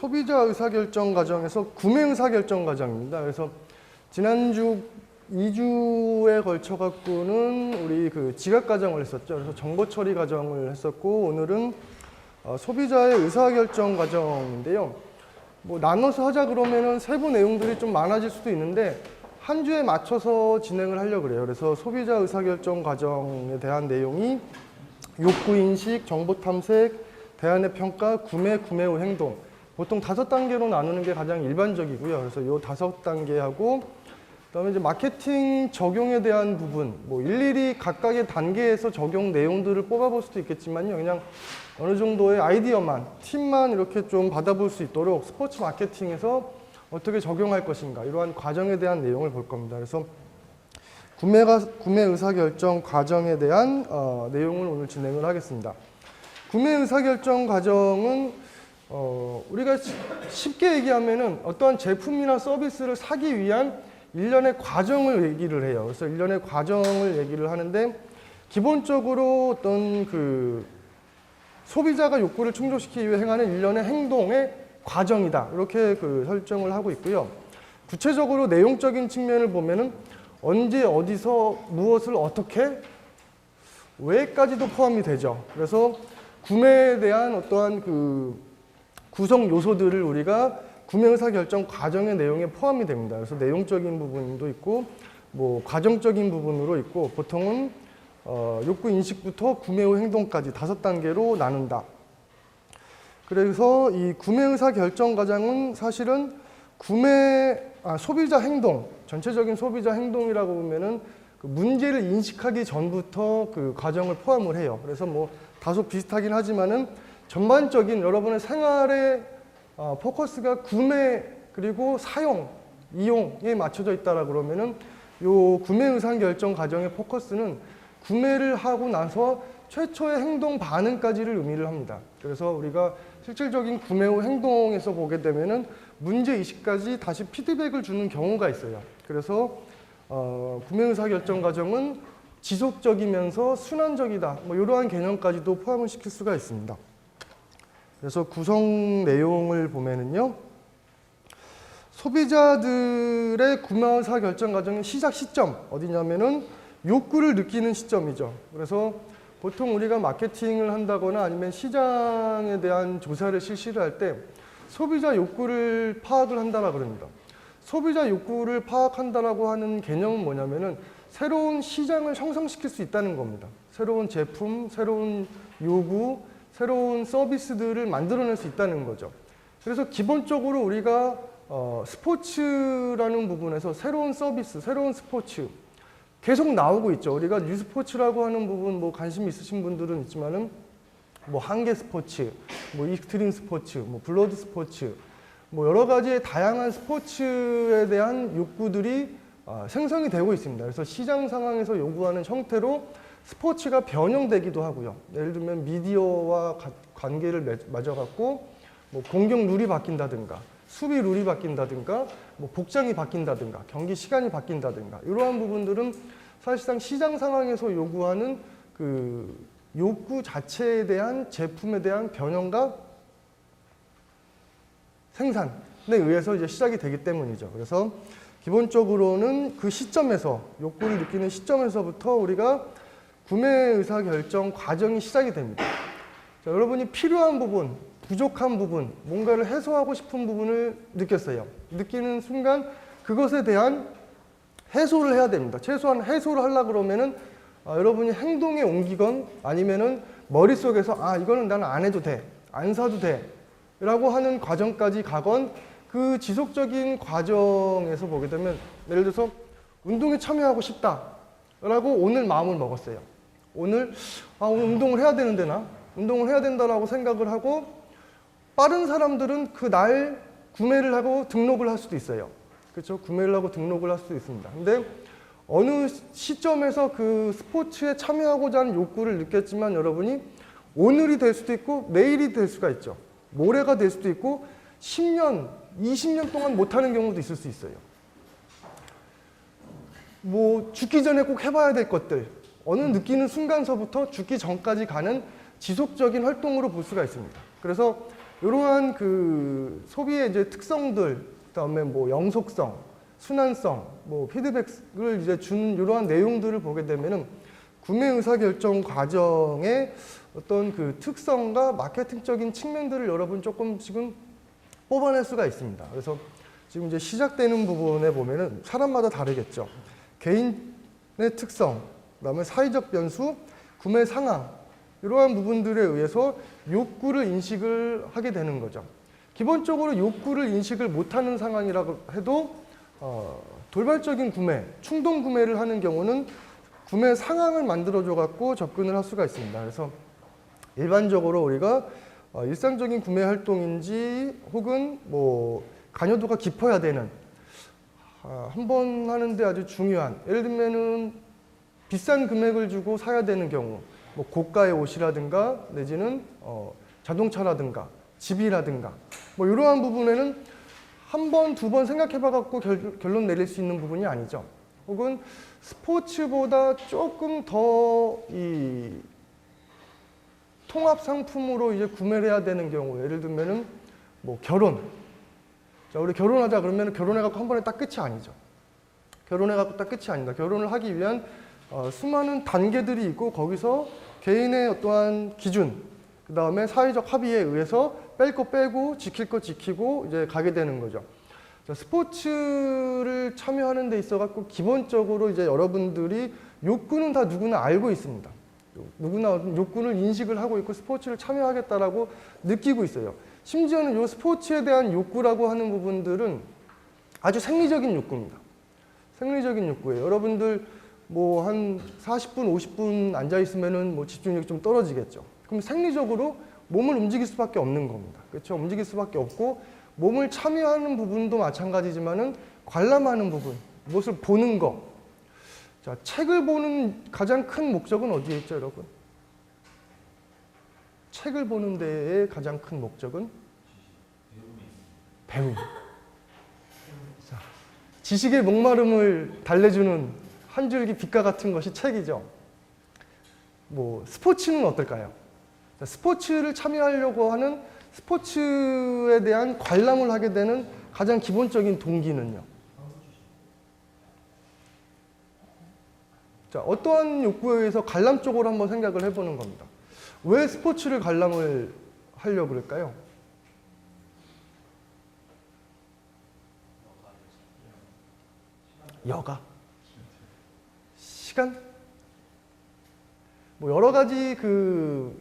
소비자 의사결정 과정에서 구매 의사결정 과정입니다. 그래서 지난주 2주에 걸쳐 갖고는 우리 그 지각 과정을 했었죠. 그래서 정보 처리 과정을 했었고, 오늘은 소비자의 의사결정 과정인데요. 뭐 나눠서 하자 그러면은 세부 내용들이 좀 많아질 수도 있는데 한 주에 맞춰서 진행을 하려고 그래요. 그래서 소비자 의사결정 과정에 대한 내용이 욕구 인식, 정보 탐색, 대안의 평가, 구매 후 행동. 보통 5단계로 나누는 게 가장 일반적이고요. 그래서 이 5단계하고 그다음에 이제 마케팅 적용에 대한 부분, 뭐 일일이 각각의 단계에서 적용 내용들을 뽑아볼 수도 있겠지만요. 그냥 어느 정도의 아이디어만, 팁만 이렇게 좀 받아볼 수 있도록 스포츠 마케팅에서 어떻게 적용할 것인가, 이러한 과정에 대한 내용을 볼 겁니다. 그래서 구매 의사결정 과정에 대한 내용을 오늘 진행을 하겠습니다. 구매 의사결정 과정은 우리가 쉽게 얘기하면은 어떠한 제품이나 서비스를 사기 위한 일련의 과정을 얘기를 해요. 그래서 일련의 과정을 얘기를 하는데 기본적으로 어떤 그 소비자가 욕구를 충족시키기 위해 행하는 일련의 행동의 과정이다. 이렇게 그 설정을 하고 있고요. 구체적으로 내용적인 측면을 보면은 언제 어디서 무엇을 어떻게 왜까지도 포함이 되죠. 그래서 구매에 대한 어떠한 그 구성 요소들을 우리가 구매 의사결정 과정의 내용에 포함이 됩니다. 그래서 내용적인 부분도 있고 뭐 과정적인 부분으로 있고 보통은 욕구 인식부터 구매 후 행동까지 5단계로 나눈다. 그래서 이 구매 의사결정 과정은 사실은 소비자 행동, 전체적인 소비자 행동이라고 보면은 그 문제를 인식하기 전부터 그 과정을 포함을 해요. 그래서 뭐 다소 비슷하긴 하지만은 전반적인 여러분의 생활의 포커스가 구매 그리고 사용, 이용에 맞춰져 있다라 그러면은 요 구매 의사결정 과정의 포커스는 구매를 하고 나서 최초의 행동 반응까지를 의미를 합니다. 그래서 우리가 실질적인 구매 후 행동에서 보게 되면은 문제 의식까지 다시 피드백을 주는 경우가 있어요. 그래서 구매 의사결정 과정은 지속적이면서 순환적이다. 뭐 이러한 개념까지도 포함을 시킬 수가 있습니다. 그래서 구성 내용을 보면은요, 소비자들의 구매 의사결정 과정의 시작 시점 어디냐면은 욕구를 느끼는 시점이죠. 그래서 보통 우리가 마케팅을 한다거나 아니면 시장에 대한 조사를 실시를 할 때 소비자 욕구를 파악을 한다라 그럽니다. 소비자 욕구를 파악한다라고 하는 개념은 뭐냐면은 새로운 시장을 형성시킬 수 있다는 겁니다. 새로운 제품, 새로운 요구, 새로운 서비스들을 만들어낼 수 있다는 거죠. 그래서 기본적으로 우리가 스포츠라는 부분에서 새로운 서비스, 새로운 스포츠 계속 나오고 있죠. 우리가 뉴스포츠라고 하는 부분 뭐 관심 있으신 분들은 있지만은 뭐 한계 스포츠, 뭐 익스트림 스포츠, 뭐 블러드 스포츠, 뭐 여러 가지의 다양한 스포츠에 대한 욕구들이 생성이 되고 있습니다. 그래서 시장 상황에서 요구하는 형태로 스포츠가 변형되기도 하고요. 예를 들면 미디어와 관계를 맺어갖고 뭐 공격 룰이 바뀐다든가 수비 룰이 바뀐다든가 뭐 복장이 바뀐다든가 경기 시간이 바뀐다든가 이러한 부분들은 사실상 시장 상황에서 요구하는 그 욕구 자체에 대한 제품에 대한 변형과 생산에 의해서 이제 시작이 되기 때문이죠. 그래서 기본적으로는 그 시점에서 욕구를 느끼는 시점에서부터 우리가 구매 의사결정 과정이 시작이 됩니다. 자, 여러분이 필요한 부분, 부족한 부분, 뭔가를 해소하고 싶은 부분을 느꼈어요. 느끼는 순간 그것에 대한 해소를 해야 됩니다. 최소한 해소를 하려고 그러면은 여러분이 행동에 옮기건 아니면은 머릿속에서 이거는 나는 안 해도 돼, 안 사도 돼 라고 하는 과정까지 가건 그 지속적인 과정에서 보게 되면 예를 들어서 운동에 참여하고 싶다 라고 오늘 마음을 먹었어요. 오늘 운동을 해야 되는데 운동을 해야 된다라고 생각을 하고 빠른 사람들은 그날 구매를 하고 등록을 할 수도 있어요. 그렇죠? 구매를 하고 등록을 할 수도 있습니다. 근데 어느 시점에서 그 스포츠에 참여하고자 하는 욕구를 느꼈지만 여러분이 오늘이 될 수도 있고 내일이 될 수가 있죠. 모레가 될 수도 있고 10년, 20년 동안 못하는 경우도 있을 수 있어요. 뭐 죽기 전에 꼭 해봐야 될 것들, 어느 느끼는 순간서부터 죽기 전까지 가는 지속적인 활동으로 볼 수가 있습니다. 그래서 이러한 그 소비의 이제 특성들, 그다음에 뭐 영속성, 순환성, 뭐 피드백을 이제 준 이러한 내용들을 보게 되면은 구매 의사결정 과정의 어떤 그 특성과 마케팅적인 측면들을 여러분 조금씩은 뽑아낼 수가 있습니다. 그래서 지금 이제 시작되는 부분에 보면은 사람마다 다르겠죠. 개인의 특성, 그다음에 사회적 변수, 구매 상황 이러한 부분들에 의해서 욕구를 인식을 하게 되는 거죠. 기본적으로 욕구를 인식을 못하는 상황이라고 해도 돌발적인 구매, 충동 구매를 하는 경우는 구매 상황을 만들어줘 갖고 접근을 할 수가 있습니다. 그래서 일반적으로 우리가 일상적인 구매 활동인지 혹은 뭐 관여도가 깊어야 되는 한 번 하는데 아주 중요한, 예를 들면은 비싼 금액을 주고 사야 되는 경우, 뭐 고가의 옷이라든가 내지는 자동차라든가 집이라든가 뭐 이러한 부분에는 한 번, 두 번 생각해봐 갖고 결론 내릴 수 있는 부분이 아니죠. 혹은 스포츠보다 조금 더 이 통합 상품으로 이제 구매를 해야 되는 경우, 예를 들면은 뭐 결혼. 자, 우리 결혼하자 그러면 결혼해갖고 한 번에 딱 끝이 아니죠. 결혼해갖고 딱 끝이 아니다. 결혼을 하기 위한 수많은 단계들이 있고 거기서 개인의 어떠한 기준, 그 다음에 사회적 합의에 의해서 뺄 거 빼고 지킬 거 지키고 이제 가게 되는 거죠. 자, 스포츠를 참여하는 데 있어갖고 기본적으로 이제 여러분들이 욕구는 다 누구나 알고 있습니다. 누구나 욕구를 인식을 하고 있고 스포츠를 참여하겠다라고 느끼고 있어요. 심지어는 이 스포츠에 대한 욕구라고 하는 부분들은 아주 생리적인 욕구입니다. 생리적인 욕구예요. 여러분들 뭐 한 40분, 50분 앉아 있으면은 뭐 집중력이 좀 떨어지겠죠. 그럼 생리적으로 몸을 움직일 수밖에 없는 겁니다. 그렇죠? 움직일 수밖에 없고 몸을 참여하는 부분도 마찬가지지만은 관람하는 부분, 무엇을 보는 거. 자, 책을 보는 가장 큰 목적은 어디에 있죠, 여러분? 책을 보는 데의 가장 큰 목적은 배움. 자, 지식의 목마름을 달래주는 한 줄기 빛과 같은 것이 책이죠. 뭐 스포츠는 어떨까요? 자, 스포츠를 참여하려고 하는 스포츠에 대한 관람을 하게 되는 가장 기본적인 동기는요. 자, 어떠한 욕구에 의해서 관람 쪽으로 한번 생각을 해보는 겁니다. 왜 스포츠를 관람을 하려고 그럴까요? 여가? 시간? 뭐 여러 가지 그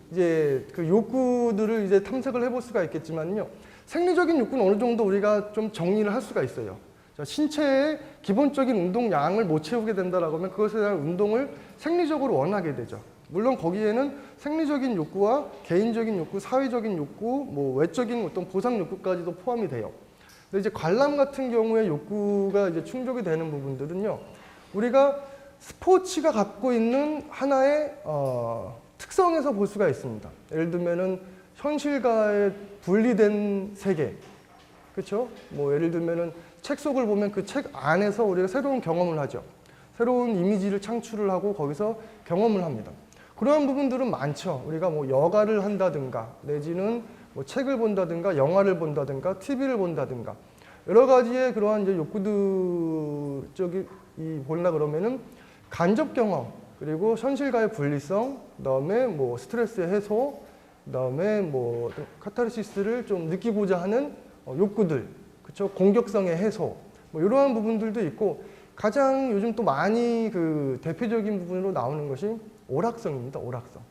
욕구들을 이제 탐색을 해볼 수가 있겠지만요. 생리적인 욕구는 어느 정도 우리가 좀 정리를 할 수가 있어요. 자, 신체의 기본적인 운동량을 못 채우게 된다라고 하면 그것에 대한 운동을 생리적으로 원하게 되죠. 물론 거기에는 생리적인 욕구와 개인적인 욕구, 사회적인 욕구, 뭐 외적인 어떤 보상 욕구까지도 포함이 돼요. 근데 이제 관람 같은 경우에 욕구가 이제 충족이 되는 부분들은요. 우리가 스포츠가 갖고 있는 하나의 특성에서 볼 수가 있습니다. 예를 들면은 현실과의 분리된 세계, 그렇죠? 뭐 예를 들면은 책 속을 보면 그 책 안에서 우리가 새로운 경험을 하죠. 새로운 이미지를 창출을 하고 거기서 경험을 합니다. 그러한 부분들은 많죠. 우리가 뭐 여가를 한다든가 내지는 뭐 책을 본다든가 영화를 본다든가 TV를 본다든가 여러 가지의 그러한 이제 욕구들 쪽이 보려 그러면은 간접 경험 그리고 현실과의 분리성, 그다음에 뭐 스트레스의 해소, 그다음에 뭐 카타르시스를 좀 느끼고자 하는 욕구들, 그렇죠? 공격성의 해소, 뭐 이러한 부분들도 있고 가장 요즘 또 많이 그 대표적인 부분으로 나오는 것이 오락성입니다. 오락성.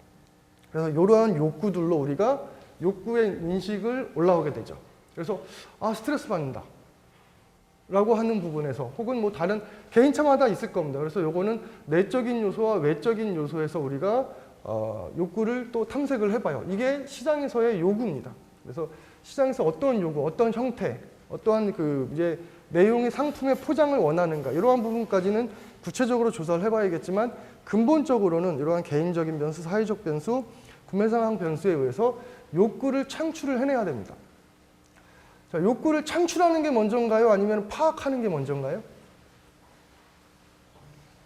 그래서 이러한 욕구들로 우리가 욕구의 인식을 올라오게 되죠. 그래서 스트레스 받는다. 라고 하는 부분에서 혹은 뭐 다른 개인차마다 있을 겁니다. 그래서 요거는 내적인 요소와 외적인 요소에서 우리가 욕구를 또 탐색을 해봐요. 이게 시장에서의 요구입니다. 그래서 시장에서 어떤 요구, 어떤 형태, 어떠한 그 이제 내용의 상품의 포장을 원하는가 이러한 부분까지는 구체적으로 조사를 해봐야겠지만 근본적으로는 이러한 개인적인 변수, 사회적 변수, 구매 상황 변수에 의해서 욕구를 창출을 해내야 됩니다. 자, 욕구를 창출하는 게 먼저인가요? 아니면 파악하는 게 먼저인가요?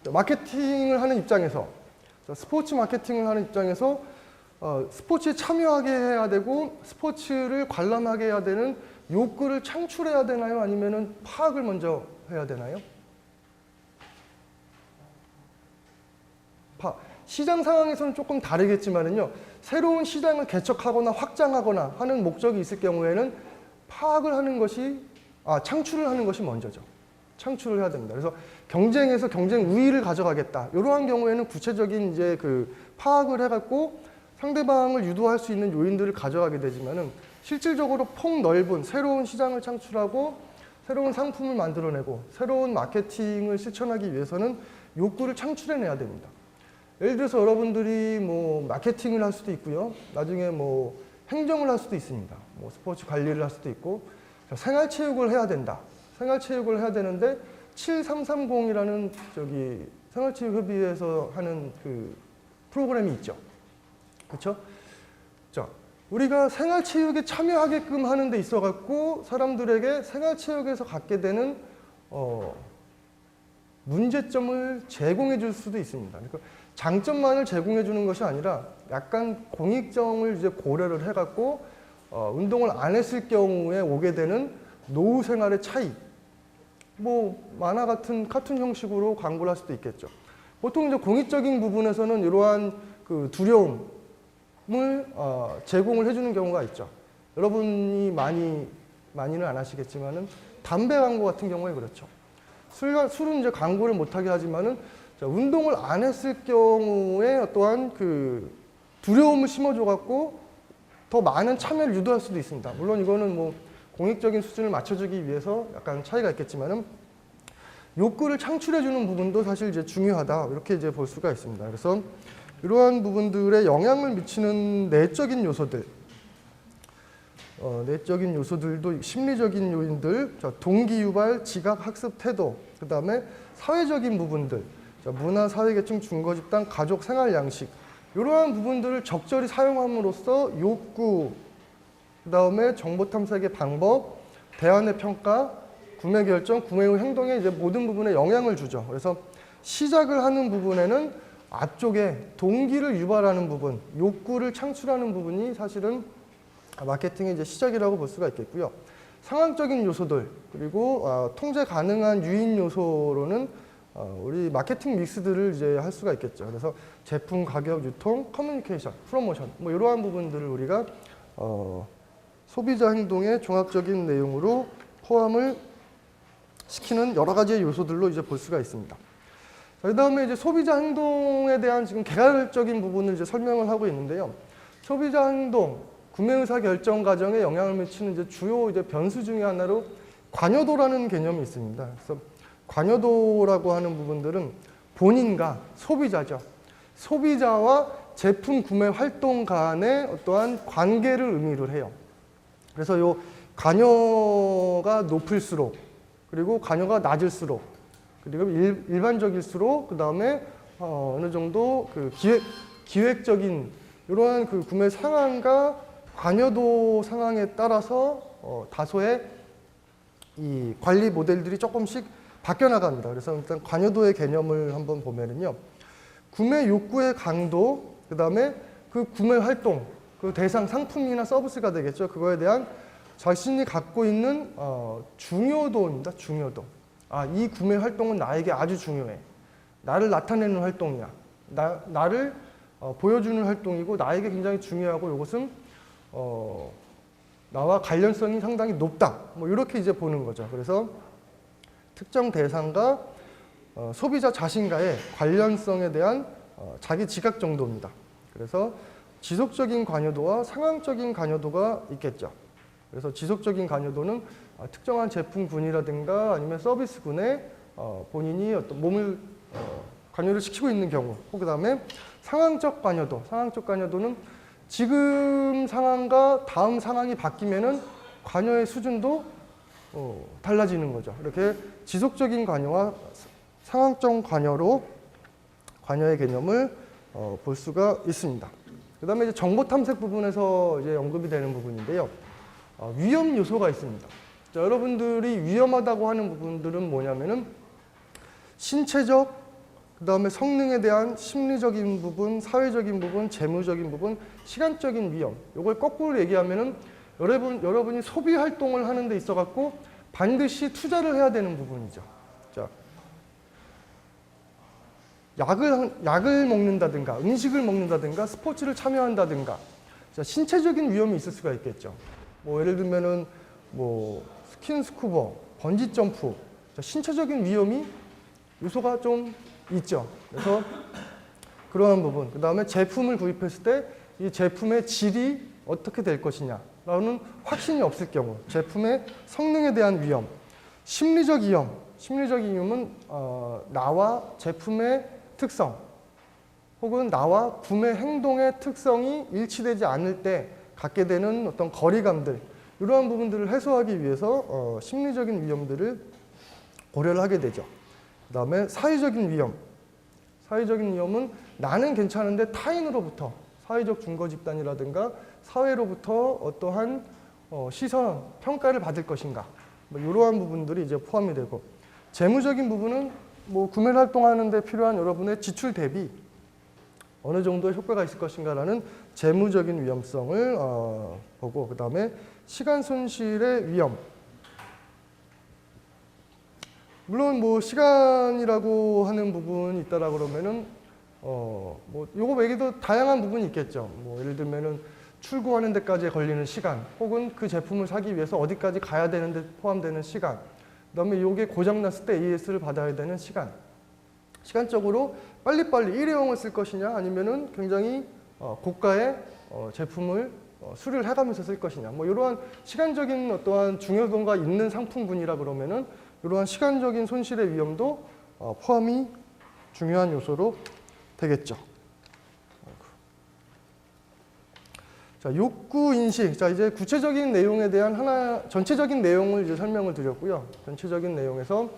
자, 마케팅을 하는 입장에서, 자, 스포츠 마케팅을 하는 입장에서 스포츠에 참여하게 해야 되고 스포츠를 관람하게 해야 되는 욕구를 창출해야 되나요? 아니면은 파악을 먼저 해야 되나요? 시장 상황에서는 조금 다르겠지만은요, 새로운 시장을 개척하거나 확장하거나 하는 목적이 있을 경우에는 파악을 하는 것이, 창출을 하는 것이 먼저죠. 창출을 해야 됩니다. 그래서 경쟁에서 경쟁 우위를 가져가겠다. 이러한 경우에는 구체적인 이제 그 파악을 해갖고 상대방을 유도할 수 있는 요인들을 가져가게 되지만은 실질적으로 폭넓은 새로운 시장을 창출하고 새로운 상품을 만들어내고 새로운 마케팅을 실천하기 위해서는 욕구를 창출해내야 됩니다. 예를 들어서 여러분들이 뭐 마케팅을 할 수도 있고요. 나중에 뭐 행정을 할 수도 있습니다. 뭐 스포츠 관리를 할 수도 있고 생활체육을 해야 된다. 생활체육을 해야 되는데 7330이라는 저기 생활체육협의회에서 하는 그 프로그램이 있죠. 그렇죠? 자, 우리가 생활체육에 참여하게끔 하는 데 있어 갖고 사람들에게 생활체육에서 갖게 되는 문제점을 제공해 줄 수도 있습니다. 그러니까 장점만을 제공해 주는 것이 아니라 약간 공익점을 이제 고려를 해 갖고 운동을 안 했을 경우에 오게 되는 노후 생활의 차이, 뭐 만화 같은 카툰 형식으로 광고를 할 수도 있겠죠. 보통 이제 공익적인 부분에서는 이러한 그 두려움을 제공을 해주는 경우가 있죠. 여러분이 많이는 안 하시겠지만은 담배 광고 같은 경우에 그렇죠. 술은 이제 광고를 못하게 하지만은 운동을 안 했을 경우에 어떠한 그 두려움을 심어줘갖고 더 많은 참여를 유도할 수도 있습니다. 물론 이거는 뭐 공익적인 수준을 맞춰주기 위해서 약간 차이가 있겠지만은 욕구를 창출해주는 부분도 사실 이제 중요하다, 이렇게 이제 볼 수가 있습니다. 그래서 이러한 부분들에 영향을 미치는 내적인 요소들, 내적인 요소들도 심리적인 요인들, 동기 유발, 지각, 학습 태도, 그 다음에 사회적인 부분들, 문화, 사회계층, 중거집단, 가족, 생활 양식, 이러한 부분들을 적절히 사용함으로써 욕구, 그 다음에 정보 탐색의 방법, 대안의 평가, 구매 결정, 구매 후 행동에 이제 모든 부분에 영향을 주죠. 그래서 시작을 하는 부분에는 앞쪽에 동기를 유발하는 부분, 욕구를 창출하는 부분이 사실은 마케팅의 이제 시작이라고 볼 수가 있겠고요. 상황적인 요소들, 그리고 통제 가능한 유인 요소로는 우리 마케팅 믹스들을 이제 할 수가 있겠죠. 그래서 제품, 가격, 유통, 커뮤니케이션, 프로모션, 뭐 이러한 부분들을 우리가 소비자 행동의 종합적인 내용으로 포함을 시키는 여러 가지의 요소들로 이제 볼 수가 있습니다. 그 다음에 이제 소비자 행동에 대한 지금 개괄적인 부분을 이제 설명을 하고 있는데요. 소비자 행동, 구매 의사 결정 과정에 영향을 미치는 이제 주요 이제 변수 중에 하나로 관여도라는 개념이 있습니다. 그래서 관여도라고 하는 부분들은 본인과 소비자죠. 소비자와 제품 구매 활동 간의 어떠한 관계를 의미를 해요. 그래서 요 관여가 높을수록, 그리고 관여가 낮을수록, 그리고 일반적일수록, 그 다음에 어느 정도 그 기획적인 이러한 그 구매 상황과 관여도 상황에 따라서 다소의 이 관리 모델들이 조금씩 바뀌어 나갑니다. 그래서 일단 관여도의 개념을 한번 보면은요, 구매 욕구의 강도, 그 다음에 그 구매 활동, 그 대상 상품이나 서비스가 되겠죠. 그거에 대한 자신이 갖고 있는 중요도입니다. 중요도. 이 구매 활동은 나에게 아주 중요해. 나를 나타내는 활동이야. 나를 보여주는 활동이고 나에게 굉장히 중요하고 이것은 나와 관련성이 상당히 높다. 뭐 이렇게 이제 보는 거죠. 그래서 특정 대상과 소비자 자신과의 관련성에 대한 자기 지각 정도입니다. 그래서 지속적인 관여도와 상황적인 관여도가 있겠죠. 그래서 지속적인 관여도는 특정한 제품군이라든가 아니면 서비스군에 본인이 어떤 몸을 관여를 시키고 있는 경우, 그 다음에 상황적 관여도, 상황적 관여도는 지금 상황과 다음 상황이 바뀌면은 관여의 수준도 달라지는 거죠. 이렇게 지속적인 관여와 상황적 관여로 관여의 개념을 볼 수가 있습니다. 그 다음에 이제 정보 탐색 부분에서 이제 언급이 되는 부분인데요. 위험 요소가 있습니다. 자, 여러분들이 위험하다고 하는 부분들은 뭐냐면은 신체적, 그 다음에 성능에 대한 심리적인 부분, 사회적인 부분, 재무적인 부분, 시간적인 위험. 이걸 거꾸로 얘기하면은 여러분이 소비 활동을 하는 데 있어 갖고 반드시 투자를 해야 되는 부분이죠. 자, 약을 먹는다든가, 음식을 먹는다든가, 스포츠를 참여한다든가, 자, 신체적인 위험이 있을 수가 있겠죠. 뭐 예를 들면은 뭐 스킨스쿠버, 번지 점프, 자, 신체적인 위험이 요소가 좀 있죠. 그래서 그러한 부분. 그 다음에 제품을 구입했을 때 이 제품의 질이 어떻게 될 것이냐라는 확신이 없을 경우, 제품의 성능에 대한 위험, 심리적 위험. 심리적 위험은 나와 제품의 특성, 혹은 나와 구매 행동의 특성이 일치되지 않을 때 갖게 되는 어떤 거리감들, 이러한 부분들을 해소하기 위해서 심리적인 위험들을 고려를 하게 되죠. 그 다음에 사회적인 위험. 사회적인 위험은 나는 괜찮은데 타인으로부터, 사회적 중거 집단이라든가 사회로부터 어떠한 시선, 평가를 받을 것인가, 뭐 이러한 부분들이 이제 포함이 되고, 재무적인 부분은 뭐 구매 활동하는 데 필요한 여러분의 지출 대비 어느 정도의 효과가 있을 것인가라는 재무적인 위험성을 보고, 그 다음에 시간 손실의 위험. 물론 뭐 시간이라고 하는 부분이 있다라 그러면은 뭐 요거 외에도 다양한 부분이 있겠죠. 뭐 예를 들면은 출고하는 데까지 걸리는 시간, 혹은 그 제품을 사기 위해서 어디까지 가야 되는데 포함되는 시간, 그다음에 요게 고장 났을 때 AS를 받아야 되는 시간. 시간적으로 빨리빨리 일회용을 쓸 것이냐, 아니면은 굉장히 고가의 제품을 수리를 해가면서 쓸 것이냐, 뭐 이러한 시간적인 어떠한 중요도가 있는 상품군이라 그러면은 이러한 시간적인 손실의 위험도 포함이 중요한 요소로 되겠죠. 자, 욕구 인식. 자, 이제 구체적인 내용에 대한 전체적인 내용을 이제 설명을 드렸고요. 전체적인 내용에서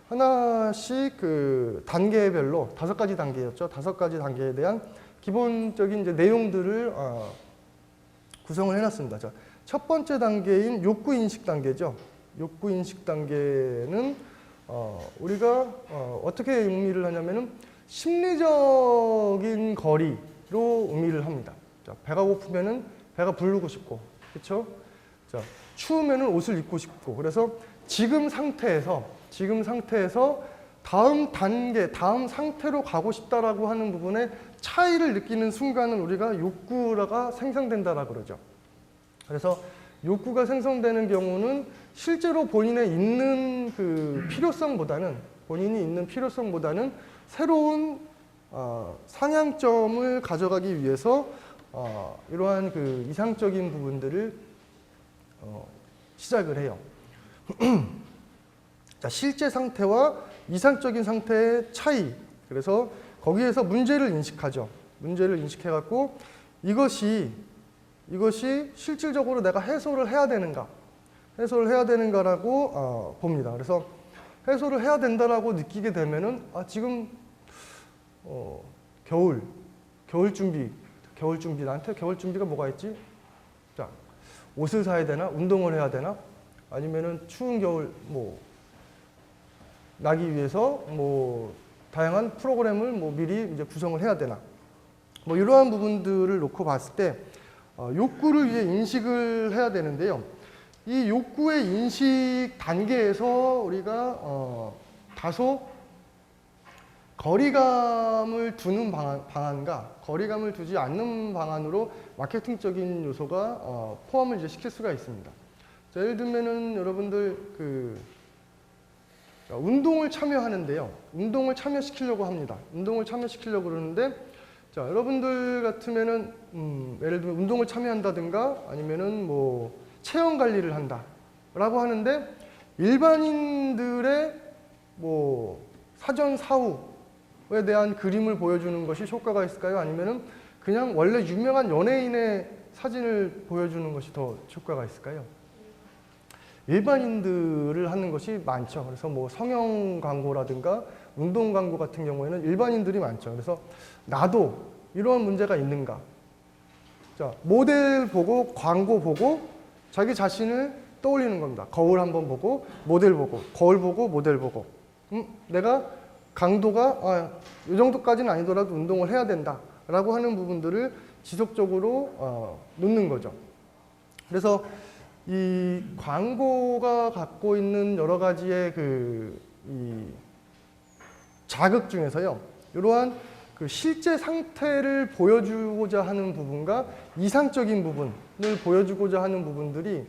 하나씩 그 단계별로 5가지 단계였죠. 5가지 단계에 대한 기본적인 이제 내용들을 구성을 해놨습니다. 자, 첫 번째 단계인 욕구 인식 단계죠. 욕구 인식 단계는 우리가 어떻게 의미를 하냐면은 심리적인 거리로 의미를 합니다. 자, 배가 고프면은 배가 부르고 싶고, 그렇죠? 자, 추우면은 옷을 입고 싶고, 그래서 지금 상태에서 다음 단계, 다음 상태로 가고 싶다라고 하는 부분에 차이를 느끼는 순간은 우리가 욕구가 생성된다라 그러죠. 그래서 욕구가 생성되는 경우는 실제로 본인이 있는 필요성보다는 새로운 상향점을 가져가기 위해서 이러한 그 이상적인 부분들을 시작을 해요. 자, 실제 상태와 이상적인 상태의 차이. 그래서 거기에서 문제를 인식하죠. 문제를 인식해갖고 이것이 실질적으로 내가 해소를 해야 되는가라고 봅니다. 그래서 해소를 해야 된다라고 느끼게 되면은 지금 겨울 준비 나한테 겨울 준비가 뭐가 있지? 자, 옷을 사야 되나? 운동을 해야 되나? 아니면은 추운 겨울 뭐 나기 위해서 뭐 다양한 프로그램을 뭐 미리 이제 구성을 해야 되나? 뭐 이러한 부분들을 놓고 봤을 때 욕구를 이제 인식을 해야 되는데요. 이 욕구의 인식 단계에서 우리가 다소 거리감을 두는 방안과 거리감을 두지 않는 방안으로 마케팅적인 요소가 포함을 이제 시킬 수가 있습니다. 자, 예를 들면은 여러분들 운동을 참여하는데요. 운동을 참여시키려고 합니다. 운동을 참여시키려고 그러는데, 자, 여러분들 같으면은 예를 들면 운동을 참여한다든가 아니면은 뭐 체형 관리를 한다라고 하는데, 일반인들의 뭐 사전 사후에 대한 그림을 보여주는 것이 효과가 있을까요? 아니면은 그냥 원래 유명한 연예인의 사진을 보여주는 것이 더 효과가 있을까요? 일반인들을 하는 것이 많죠. 그래서 뭐 성형 광고라든가 운동 광고 같은 경우에는 일반인들이 많죠. 그래서 나도 이러한 문제가 있는가? 자, 모델 보고 광고 보고 자기 자신을 떠올리는 겁니다. 거울 한번 보고 모델 보고 거울 보고 모델 보고 내가 강도가 이 정도까지는 아니더라도 운동을 해야 된다라고 하는 부분들을 지속적으로 놓는 거죠. 그래서 이 광고가 갖고 있는 여러 가지의 이 자극 중에서요, 이러한 그 실제 상태를 보여주고자 하는 부분과 이상적인 부분을 보여주고자 하는 부분들이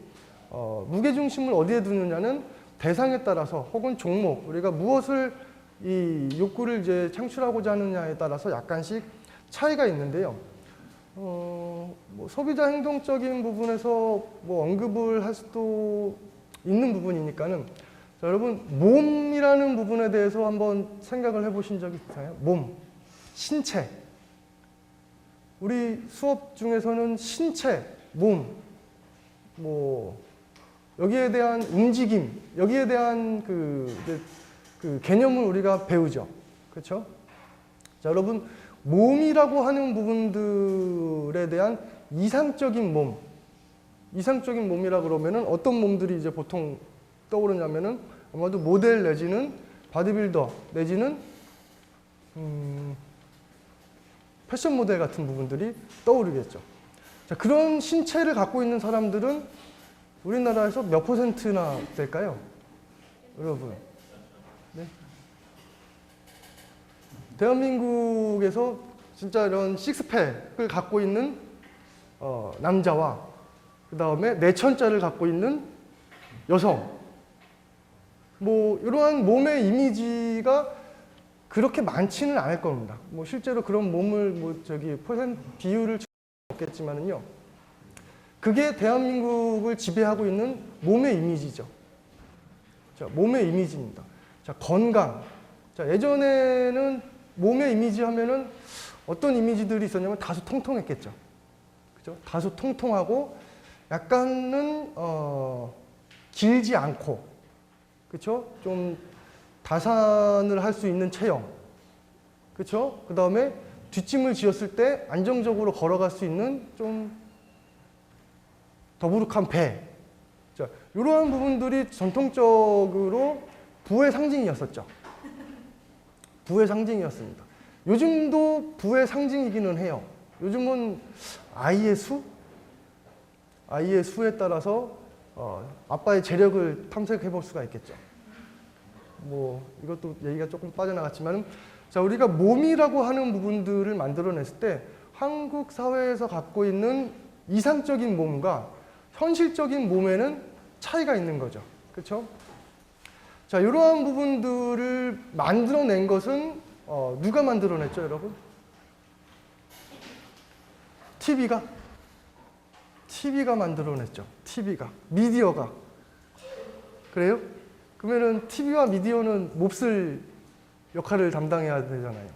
무게중심을 어디에 두느냐는 대상에 따라서 혹은 종목, 우리가 무엇을 이 욕구를 이제 창출하고자 하느냐에 따라서 약간씩 차이가 있는데요. 뭐 소비자 행동적인 부분에서 뭐 언급을 할 수도 있는 부분이니까는, 자, 여러분 몸이라는 부분에 대해서 한번 생각을 해보신 적이 있나요? 몸, 신체. 우리 수업 중에서는 신체, 몸, 뭐 여기에 대한 움직임, 여기에 대한 그 개념을 우리가 배우죠. 그렇죠? 자, 여러분 몸이라고 하는 부분들에 대한 이상적인 몸, 이상적인 몸이라 그러면은 어떤 몸들이 이제 보통 떠오르냐면은 아마도 모델 내지는 바디빌더 내지는 패션 모델 같은 부분들이 떠오르겠죠. 자, 그런 신체를 갖고 있는 사람들은 우리나라에서 몇 %나 될까요? 여러분. 네. 대한민국에서 진짜 이런 식스팩을 갖고 있는 남자와 그 다음에 내천자를 갖고 있는 여성, 뭐 이러한 몸의 이미지가 그렇게 많지는 않을 겁니다. 뭐 실제로 그런 몸을 뭐 비율을 없겠지만은요, 그게 대한민국을 지배하고 있는 몸의 이미지죠. 자, 몸의 이미지입니다. 자, 건강. 자, 예전에는 몸의 이미지 하면은 어떤 이미지들이 있었냐면 다소 통통했겠죠. 그죠? 다소 통통하고 약간은 길지 않고, 그렇죠? 좀 다산을 할 수 있는 체형, 그렇죠? 그 다음에 뒷짐을 지었을 때 안정적으로 걸어갈 수 있는 좀 더부룩한 배. 자, 이러한 부분들이 전통적으로 부의 상징이었었죠. 부의 상징이었습니다. 요즘도 부의 상징이기는 해요. 요즘은 아이의 수? 아이의 수에 따라서 아빠의 재력을 탐색해 볼 수가 있겠죠. 뭐 이것도 얘기가 조금 빠져나갔지만, 자, 우리가 몸이라고 하는 부분들을 만들어냈을 때 한국 사회에서 갖고 있는 이상적인 몸과 현실적인 몸에는 차이가 있는 거죠. 그렇죠? 자, 이러한 부분들을 만들어낸 것은 누가 만들어냈죠, 여러분? TV가 만들어냈죠. TV가, 미디어가. 그래요? 그러면은 TV와 미디어는 몹쓸 역할을 담당해야 되잖아요.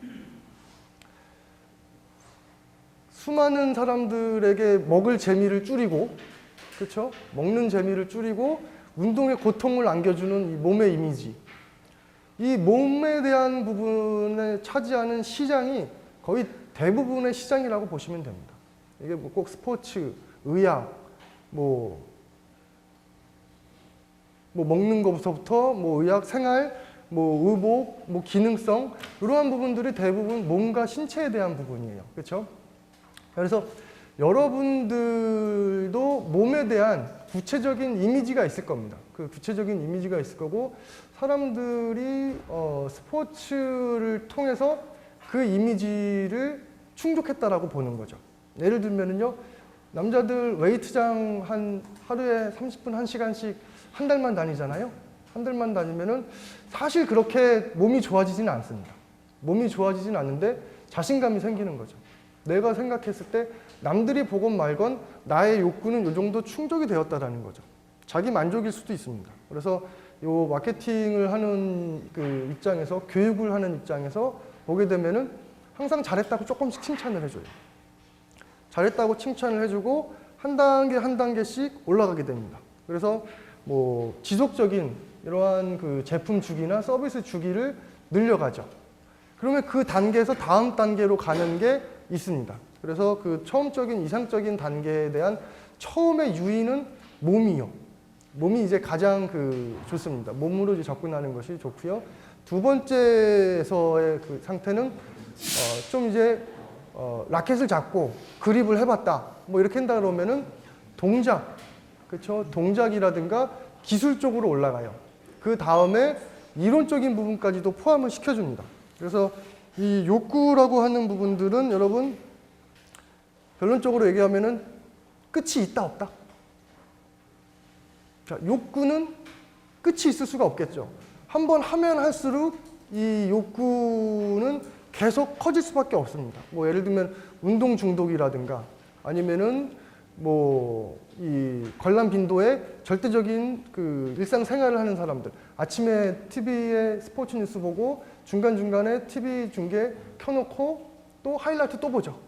수많은 사람들에게 먹을 재미를 줄이고, 그렇죠? 먹는 재미를 줄이고 운동의 고통을 안겨주는 이 몸의 이미지. 이 몸에 대한 부분에 차지하는 시장이 거의 대부분의 시장이라고 보시면 됩니다. 이게 뭐 꼭 스포츠, 의학, 뭐 먹는 것부터 뭐 의학, 생활, 뭐 의복, 뭐 기능성, 이러한 부분들이 대부분 몸과 신체에 대한 부분이에요. 그렇죠? 그래서 여러분들도 몸에 대한 구체적인 이미지가 있을 겁니다. 그 구체적인 이미지가 있을 거고, 사람들이 스포츠를 통해서 그 이미지를 충족했다라고 보는 거죠. 예를 들면은요, 남자들 웨이트장 한 하루에 30분, 1시간씩 한 달만 다니잖아요. 한 달만 다니면은 사실 그렇게 몸이 좋아지지는 않습니다. 몸이 좋아지지는 않는데 자신감이 생기는 거죠. 내가 생각했을 때 남들이 보건 말건 나의 욕구는 이 정도 충족이 되었다라는 거죠. 자기 만족일 수도 있습니다. 그래서 요 마케팅을 하는 그 입장에서, 교육을 하는 입장에서 보게 되면은 항상 잘했다고 조금씩 칭찬을 해줘요. 잘했다고 칭찬을 해주고 한 단계 한 단계씩 올라가게 됩니다. 그래서 뭐 지속적인 이러한 그 제품 주기나 서비스 주기를 늘려가죠. 그러면 그 단계에서 다음 단계로 가는 게 있습니다. 그래서 그 처음적인 이상적인 단계에 대한 처음의 유인은 몸이요. 몸이 이제 가장 좋습니다. 몸으로 이제 접근하는 것이 좋고요. 두 번째에서의 그 상태는 좀 이제 라켓을 잡고 그립을 해봤다. 뭐 이렇게 한다 그러면은 동작, 그렇죠? 동작이라든가 기술 쪽으로 올라가요. 그 다음에 이론적인 부분까지도 포함을 시켜줍니다. 그래서 이 욕구라고 하는 부분들은 여러분 결론적으로 얘기하면은 끝이 있다 없다. 자, 욕구는 끝이 있을 수가 없겠죠. 한번 하면 할수록 이 욕구는 계속 커질 수밖에 없습니다. 뭐 예를 들면 운동 중독이라든가 아니면은 뭐 이 관람 빈도에 절대적인 그 일상생활을 하는 사람들, 아침에 TV에 스포츠 뉴스 보고 중간중간에 TV 중계 켜놓고 또 하이라이트 또 보죠.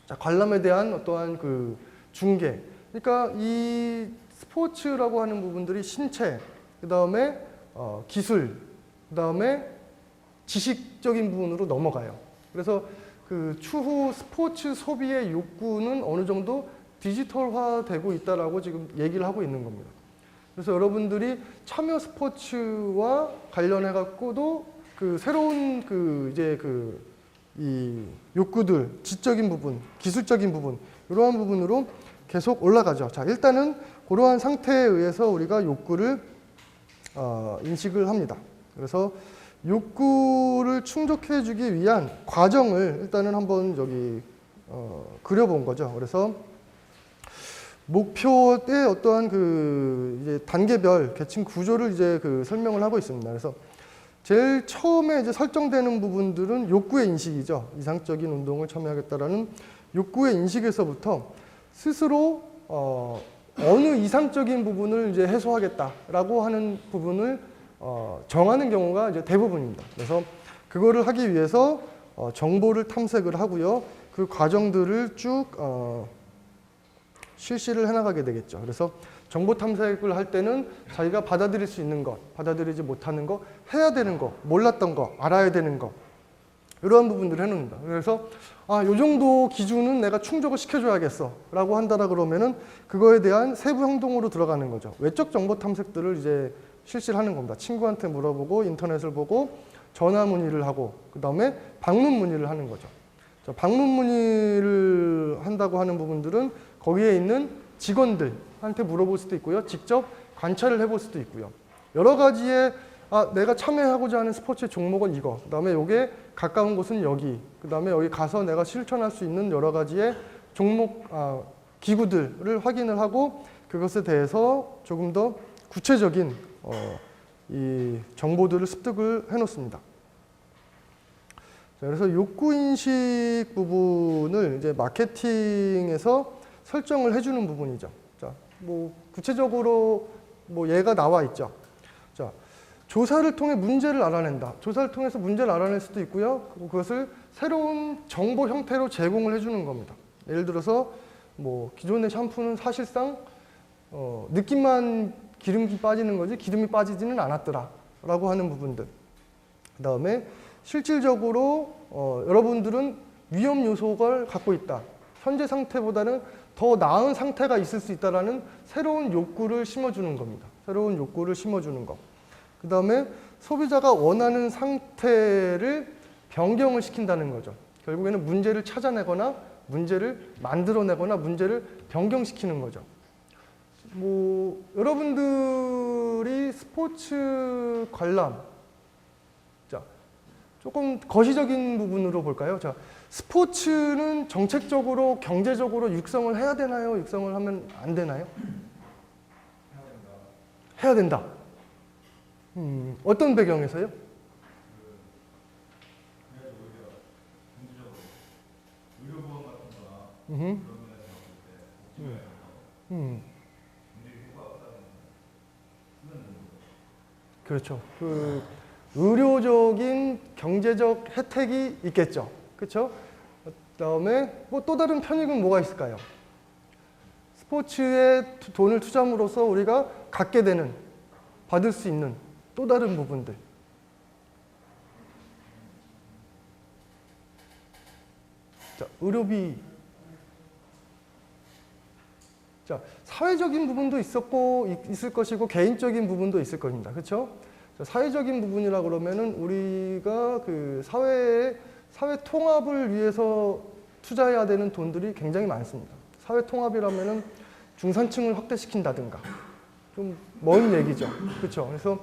자, 관람에 대한 어떠한 그 중계. 그러니까 이 스포츠라고 하는 부분들이 신체, 그 다음에 기술, 그 다음에 지식적인 부분으로 넘어가요. 그래서 그 추후 스포츠 소비의 욕구는 어느 정도 디지털화되고 있다라고 지금 얘기를 하고 있는 겁니다. 그래서 여러분들이 참여 스포츠와 관련해 갖고도 그 새로운 그 이제 그 이 욕구들, 지적인 부분, 기술적인 부분 이러한 부분으로 계속 올라가죠. 자, 일단은 그러한 상태에 의해서 우리가 욕구를 인식을 합니다. 그래서 욕구를 충족해주기 위한 과정을 일단은 한번 여기 그려본 거죠. 그래서 목표의 어떠한 그 이제 단계별 계층 구조를 이제 그 설명을 하고 있습니다. 그래서 제일 처음에 이제 설정되는 부분들은 욕구의 인식이죠. 이상적인 운동을 참여하겠다라는 욕구의 인식에서부터 스스로 어느 이상적인 부분을 이제 해소하겠다라고 하는 부분을 정하는 경우가 이제 대부분입니다. 그래서 그거를 하기 위해서 정보를 탐색을 하고요. 그 과정들을 쭉 실시를 해나가게 되겠죠. 그래서 정보 탐색을 할 때는 자기가 받아들일 수 있는 것, 받아들이지 못하는 것, 해야 되는 것, 몰랐던 것, 알아야 되는 것 이러한 부분들을 해놓는다. 그래서 요 정도 기준은 내가 충족을 시켜줘야겠어 라고 한다라 그러면은 그거에 대한 세부 행동으로 들어가는 거죠. 외적 정보 탐색들을 이제 실시를 하는 겁니다. 친구한테 물어보고 인터넷을 보고 전화 문의를 하고 그 다음에 방문 문의를 하는 거죠. 자, 방문 문의를 한다고 하는 부분들은 거기에 있는 직원들한테 물어볼 수도 있고요. 직접 관찰을 해볼 수도 있고요. 여러 가지의 내가 참여하고자 하는 스포츠의 종목은 이거, 그 다음에 요게 가까운 곳은 여기, 그 다음에 여기 가서 내가 실천할 수 있는 여러 가지의 종목, 기구들을 확인을 하고 그것에 대해서 조금 더 구체적인 이 정보들을 습득을 해놓습니다. 자, 그래서 욕구인식 부분을 이제 마케팅에서 설정을 해주는 부분이죠. 자, 뭐 구체적으로 뭐 예가 나와 있죠. 자, 조사를 통해 문제를 알아낸다. 조사를 통해서 문제를 알아낼 수도 있고요. 그것을 새로운 정보 형태로 제공을 해주는 겁니다. 예를 들어서 뭐 기존의 샴푸는 사실상 느낌만 기름이 빠지는 거지 기름이 빠지지는 않았더라 라고 하는 부분들. 그 다음에 실질적으로 여러분들은 위험 요소를 갖고 있다. 현재 상태보다는 더 나은 상태가 있을 수 있다는 새로운 욕구를 심어주는 겁니다. 새로운 욕구를 심어주는 것. 그 다음에 소비자가 원하는 상태를 변경을 시킨다는 거죠. 결국에는 문제를 찾아내거나 문제를 만들어내거나 문제를 변경시키는 거죠. 뭐 여러분들이 스포츠 관람, 자, 조금 거시적인 부분으로 볼까요? 자, 스포츠는 정책적으로 경제적으로 육성을 해야 되나요? 육성을 하면 안 되나요? 해야 된다. 어떤 배경에서요? 그렇죠. 그 의료적인 경제적 혜택이 있겠죠. 그렇죠? 그다음에 뭐 또 다른 편익은 뭐가 있을까요? 스포츠에 돈을 투자함으로써 우리가 갖게 되는, 받을 수 있는 또 다른 부분들. 자, 의료비. 자, 사회적인 부분도 있을 것이고 개인적인 부분도 있을 겁니다. 그렇죠? 사회적인 부분이라 그러면은 우리가 그 사회 통합을 위해서 투자해야 되는 돈들이 굉장히 많습니다. 사회 통합이라면은 중산층을 확대시킨다든가 좀 먼 얘기죠. 그렇죠? 그래서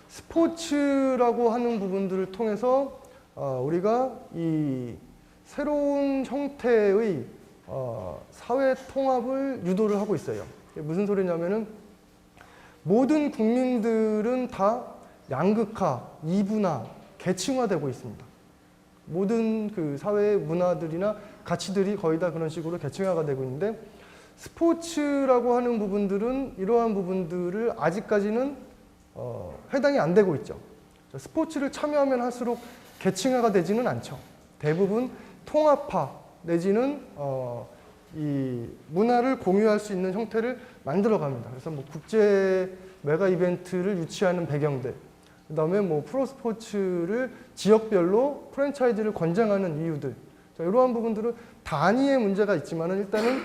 스포츠라고 하는 부분들을 통해서 우리가 이 새로운 형태의 사회 통합을 유도를 하고 있어요. 무슨 소리냐면은 모든 국민들은 다 양극화, 이분화, 계층화되고 있습니다. 모든 그 사회의 문화들이나 가치들이 거의 다 그런 식으로 계층화가 되고 있는데 스포츠라고 하는 부분들은 이러한 부분들을 아직까지는 해당이 안 되고 있죠. 스포츠를 참여하면 할수록 계층화가 되지는 않죠. 대부분 통합화 내지는 이 문화를 공유할 수 있는 형태를 만들어 갑니다. 그래서 뭐 국제 메가 이벤트를 유치하는 배경들, 그다음에 뭐 프로스포츠를 지역별로 프랜차이즈를 권장하는 이유들, 자, 이러한 부분들은 단위의 문제가 있지만은 일단은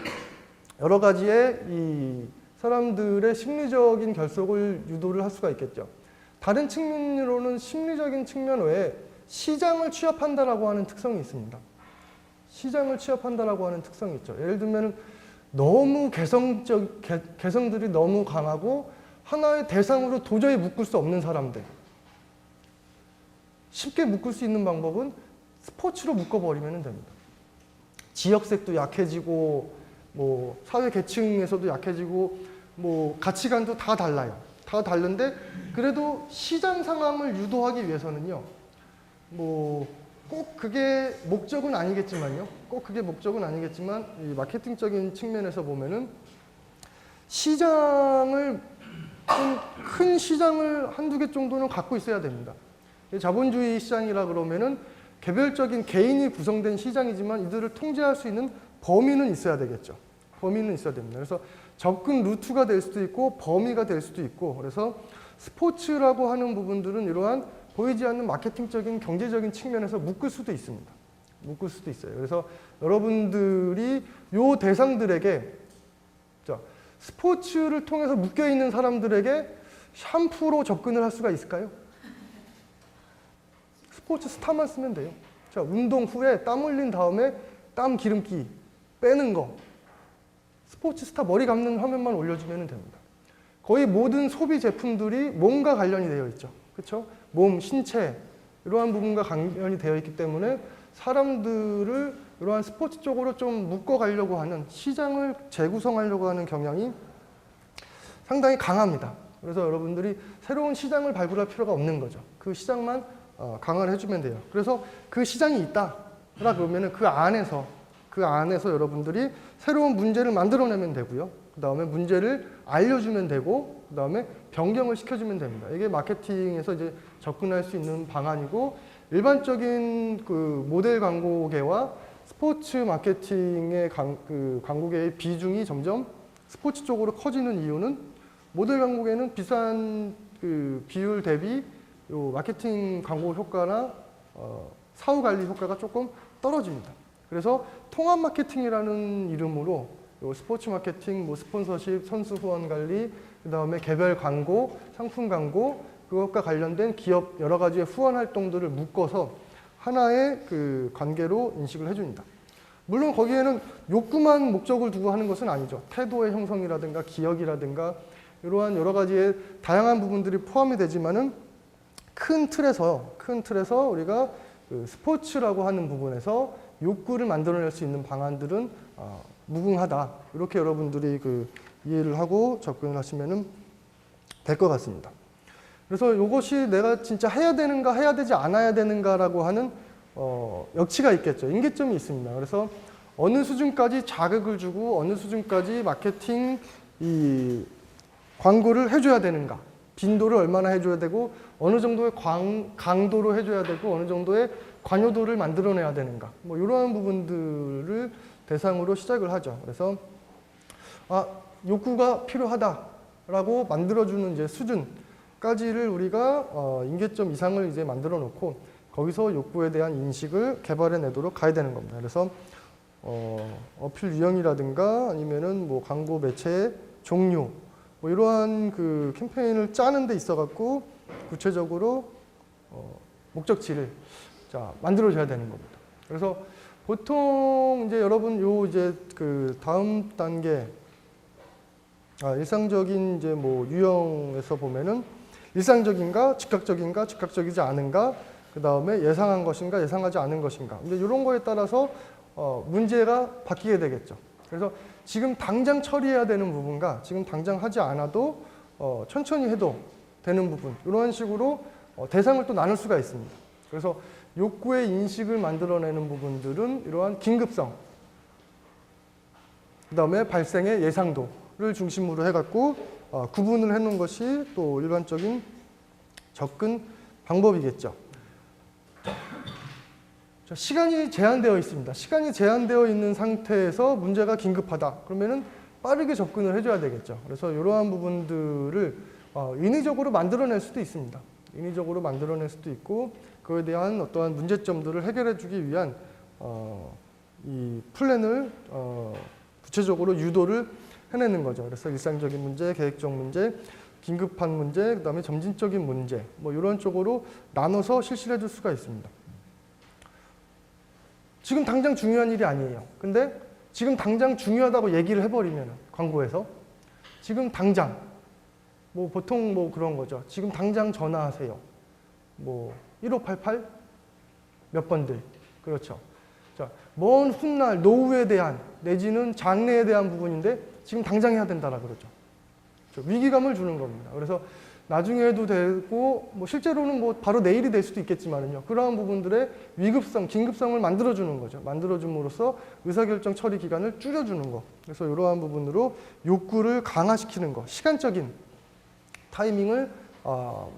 여러 가지의 이 사람들의 심리적인 결속을 유도를 할 수가 있겠죠. 다른 측면으로는 심리적인 측면 외에 시장을 취합한다라고 하는 특성이 있습니다. 시장을 취합한다라고 하는 특성이 있죠. 예를 들면 너무 개성들이 너무 강하고 하나의 대상으로 도저히 묶을 수 없는 사람들. 쉽게 묶을 수 있는 방법은 스포츠로 묶어버리면 됩니다. 지역색도 약해지고 뭐 사회 계층에서도 약해지고 뭐 가치관도 다 달라요. 다 다른데 그래도 시장 상황을 유도하기 위해서는요. 뭐 꼭 그게 목적은 아니겠지만요. 꼭 그게 목적은 아니겠지만 이 마케팅적인 측면에서 보면은 시장을 좀 큰 시장을 한두 개 정도는 갖고 있어야 됩니다. 자본주의 시장이라 그러면은 개별적인 개인이 구성된 시장이지만 이들을 통제할 수 있는 범위는 있어야 되겠죠. 범위는 있어야 됩니다. 그래서 접근 루트가 될 수도 있고 범위가 될 수도 있고 그래서 스포츠라고 하는 부분들은 이러한 보이지 않는 마케팅적인 경제적인 측면에서 묶을 수도 있습니다. 묶을 수도 있어요. 그래서 여러분들이 요 대상들에게 스포츠를 통해서 묶여있는 사람들에게 샴푸로 접근을 할 수가 있을까요? 스포츠 스타만 쓰면 돼요. 자, 운동 후에 땀 흘린 다음에 땀 기름기 빼는 거. 스포츠 스타 머리 감는 화면만 올려주면 됩니다. 거의 모든 소비 제품들이 몸과 관련이 되어 있죠. 그렇죠? 몸, 신체 이러한 부분과 관련이 되어 있기 때문에 사람들을 이러한 스포츠 쪽으로 좀 묶어가려고 하는 시장을 재구성하려고 하는 경향이 상당히 강합니다. 그래서 여러분들이 새로운 시장을 발굴할 필요가 없는 거죠. 그 시장만 강화를 해주면 돼요. 그래서 그 시장이 있다. 그러면 그 안에서 여러분들이 새로운 문제를 만들어내면 되고요. 그 다음에 문제를 알려주면 되고, 그 다음에 변경을 시켜주면 됩니다. 이게 마케팅에서 이제 접근할 수 있는 방안이고, 일반적인 그 모델 광고계와 스포츠 마케팅의 그 광고계의 비중이 점점 스포츠 쪽으로 커지는 이유는 모델 광고계는 비싼 그 비율 대비 요 마케팅 광고 효과나 사후 관리 효과가 조금 떨어집니다. 그래서 통합 마케팅이라는 이름으로 요 스포츠 마케팅, 뭐 스폰서십, 선수 후원 관리, 그 다음에 개별 광고, 상품 광고, 그것과 관련된 기업 여러 가지의 후원 활동들을 묶어서 하나의 그 관계로 인식을 해줍니다. 물론 거기에는 욕구만 목적을 두고 하는 것은 아니죠. 태도의 형성이라든가 기억이라든가 이러한 여러 가지의 다양한 부분들이 포함이 되지만은 큰 틀에서 우리가 그 스포츠라고 하는 부분에서 욕구를 만들어낼 수 있는 방안들은 무궁하다. 이렇게 여러분들이 그 이해를 하고 접근을 하시면은 될 것 같습니다. 그래서 이것이 내가 진짜 해야 되는가 해야 되지 않아야 되는가라고 하는 역치가 있겠죠. 임계점이 있습니다. 그래서 어느 수준까지 자극을 주고 어느 수준까지 마케팅 이 광고를 해줘야 되는가, 빈도를 얼마나 해줘야 되고 어느 정도의 강도로 해줘야 되고 어느 정도의 관여도를 만들어내야 되는가, 뭐 이러한 부분들을 대상으로 시작을 하죠. 그래서 욕구가 필요하다라고 만들어주는 이제 수준까지를 우리가 임계점 이상을 이제 만들어 놓고 거기서 욕구에 대한 인식을 개발해내도록 가야 되는 겁니다. 그래서 어필 유형이라든가 아니면은 뭐 광고 매체의 종류, 뭐 이러한 그 캠페인을 짜는 데 있어 갖고 구체적으로 목적지를 만들어줘야 되는 겁니다. 그래서 보통 이제 여러분 이제 그 다음 단계 일상적인 이제 뭐 유형에서 보면은 일상적인가, 즉각적인가, 즉각적이지 않은가, 그 다음에 예상한 것인가, 예상하지 않은 것인가. 근데 이런 거에 따라서 문제가 바뀌게 되겠죠. 그래서 지금 당장 처리해야 되는 부분과 지금 당장 하지 않아도 천천히 해도 되는 부분, 이런 식으로 대상을 또 나눌 수가 있습니다. 그래서 욕구의 인식을 만들어내는 부분들은 이러한 긴급성, 그 다음에 발생의 예상도를 중심으로 해갖고 구분을 해놓은 것이 또 일반적인 접근 방법이겠죠. 시간이 제한되어 있습니다. 시간이 제한되어 있는 상태에서 문제가 긴급하다. 그러면은 빠르게 접근을 해줘야 되겠죠. 그래서 이러한 부분들을 인위적으로 만들어낼 수도 있습니다. 인위적으로 만들어낼 수도 있고 그에 대한 어떠한 문제점들을 해결해주기 위한 이 플랜을 구체적으로 유도를 해내는 거죠. 그래서 일상적인 문제, 계획적 문제, 긴급한 문제, 그 다음에 점진적인 문제, 뭐 이런 쪽으로 나눠서 실시를 해줄 수가 있습니다. 지금 당장 중요한 일이 아니에요. 근데 지금 당장 중요하다고 얘기를 해버리면 광고에서 지금 당장 뭐 보통 뭐 그런 거죠. 지금 당장 전화하세요. 뭐 1588 몇 번들 그렇죠. 자, 먼 훗날 노후에 대한 내지는 장래에 대한 부분인데 지금 당장 해야 된다라 그러죠. 위기감을 주는 겁니다. 그래서 나중에 해도 되고 뭐 실제로는 뭐 바로 내일이 될 수도 있겠지만요. 그러한 부분들의 위급성, 긴급성을 만들어주는 거죠. 만들어줌으로써 의사결정 처리 기간을 줄여주는 거. 그래서 이러한 부분으로 욕구를 강화시키는 거, 시간적인 타이밍을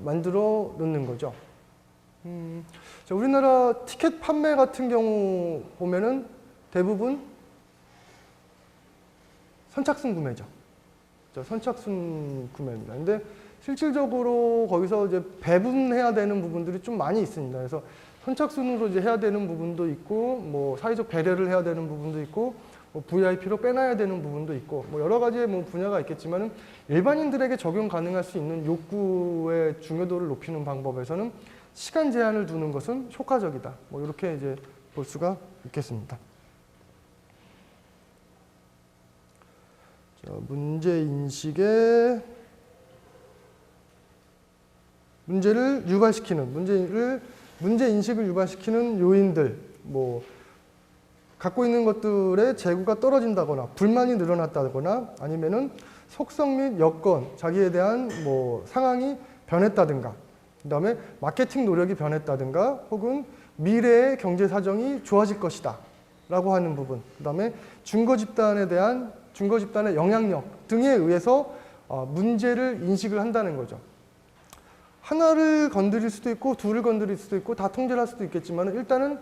만들어 놓는 거죠. 자, 우리나라 티켓 판매 같은 경우 보면은 대부분 선착순 구매죠. 선착순 구매입니다. 근데 실질적으로 거기서 이제 배분해야 되는 부분들이 좀 많이 있습니다. 그래서 선착순으로 이제 해야 되는 부분도 있고, 뭐 사회적 배려를 해야 되는 부분도 있고, 뭐 VIP로 빼놔야 되는 부분도 있고, 뭐 여러 가지의 뭐 분야가 있겠지만은 일반인들에게 적용 가능할 수 있는 욕구의 중요도를 높이는 방법에서는 시간 제한을 두는 것은 효과적이다. 뭐 이렇게 이제 볼 수가 있겠습니다. 자, 문제 인식에 문제를 유발시키는 문제 인식을 유발시키는 요인들, 뭐 갖고 있는 것들의 재구가 떨어진다거나 불만이 늘어났다거나 아니면은 속성 및 여건, 자기에 대한 뭐 상황이 변했다든가, 그다음에 마케팅 노력이 변했다든가, 혹은 미래의 경제 사정이 좋아질 것이다라고 하는 부분, 그다음에 증거 집단의 영향력 등에 의해서 문제를 인식을 한다는 거죠. 하나를 건드릴 수도 있고 둘을 건드릴 수도 있고 다 통제를 할 수도 있겠지만 일단은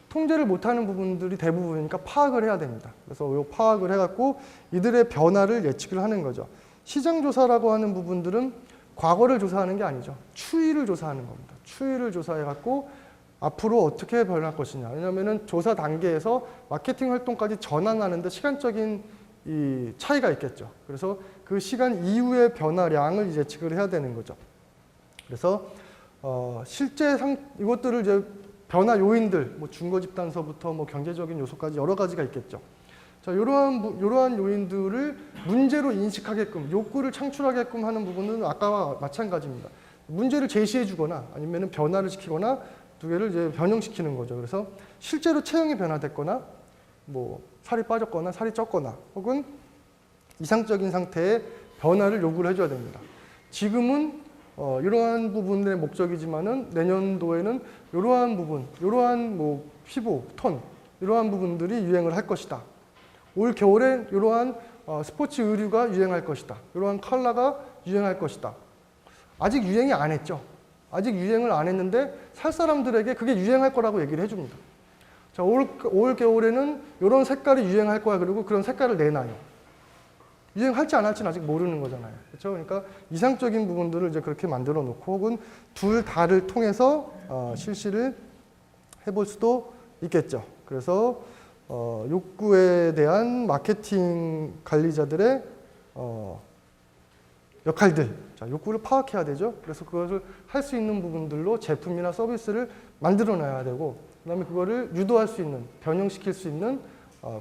통제를 못하는 부분들이 대부분이니까 파악을 해야 됩니다. 그래서 이 파악을 해갖고 이들의 변화를 예측을 하는 거죠. 시장조사라고 하는 부분들은 과거를 조사하는 게 아니죠. 추이를 조사하는 겁니다. 추이를 조사해갖고 앞으로 어떻게 변할 것이냐. 왜냐하면 조사 단계에서 마케팅 활동까지 전환하는데 시간적인 이 차이가 있겠죠. 그래서 그 시간 이후의 변화량을 예측을 해야 되는 거죠. 그래서 실제 이것들을 이제 변화 요인들, 뭐 증거 집단서부터 뭐 경제적인 요소까지 여러 가지가 있겠죠. 자, 이러한 요인들을 문제로 인식하게끔, 욕구를 창출하게끔 하는 부분은 아까와 마찬가지입니다. 문제를 제시해주거나 아니면 변화를 시키거나 두 개를 이제 변형시키는 거죠. 그래서 실제로 체형이 변화됐거나, 뭐 살이 빠졌거나 살이 쪘거나, 혹은 이상적인 상태의 변화를 요구를 해줘야 됩니다. 지금은 이러한 부분의 목적이지만은 내년도에는 이러한 부분, 이러한 뭐 피부, 톤, 이러한 부분들이 유행을 할 것이다. 올 겨울엔 이러한 스포츠 의류가 유행할 것이다. 이러한 컬러가 유행할 것이다. 아직 유행이 안 했죠. 아직 유행을 안 했는데 살 사람들에게 그게 유행할 거라고 얘기를 해줍니다. 자, 올 겨울에는 이런 색깔이 유행할 거야. 그리고 그런 색깔을 내놔요. 유행할지 안 할지는 아직 모르는 거잖아요. 그렇죠? 그러니까 이상적인 부분들을 이제 그렇게 만들어 놓고 혹은 둘 다를 통해서 실시를 해볼 수도 있겠죠. 그래서 욕구에 대한 마케팅 관리자들의 역할들, 자, 욕구를 파악해야 되죠. 그래서 그것을 할 수 있는 부분들로 제품이나 서비스를 만들어 놔야 되고, 그다음에 그거를 유도할 수 있는, 변형시킬 수 있는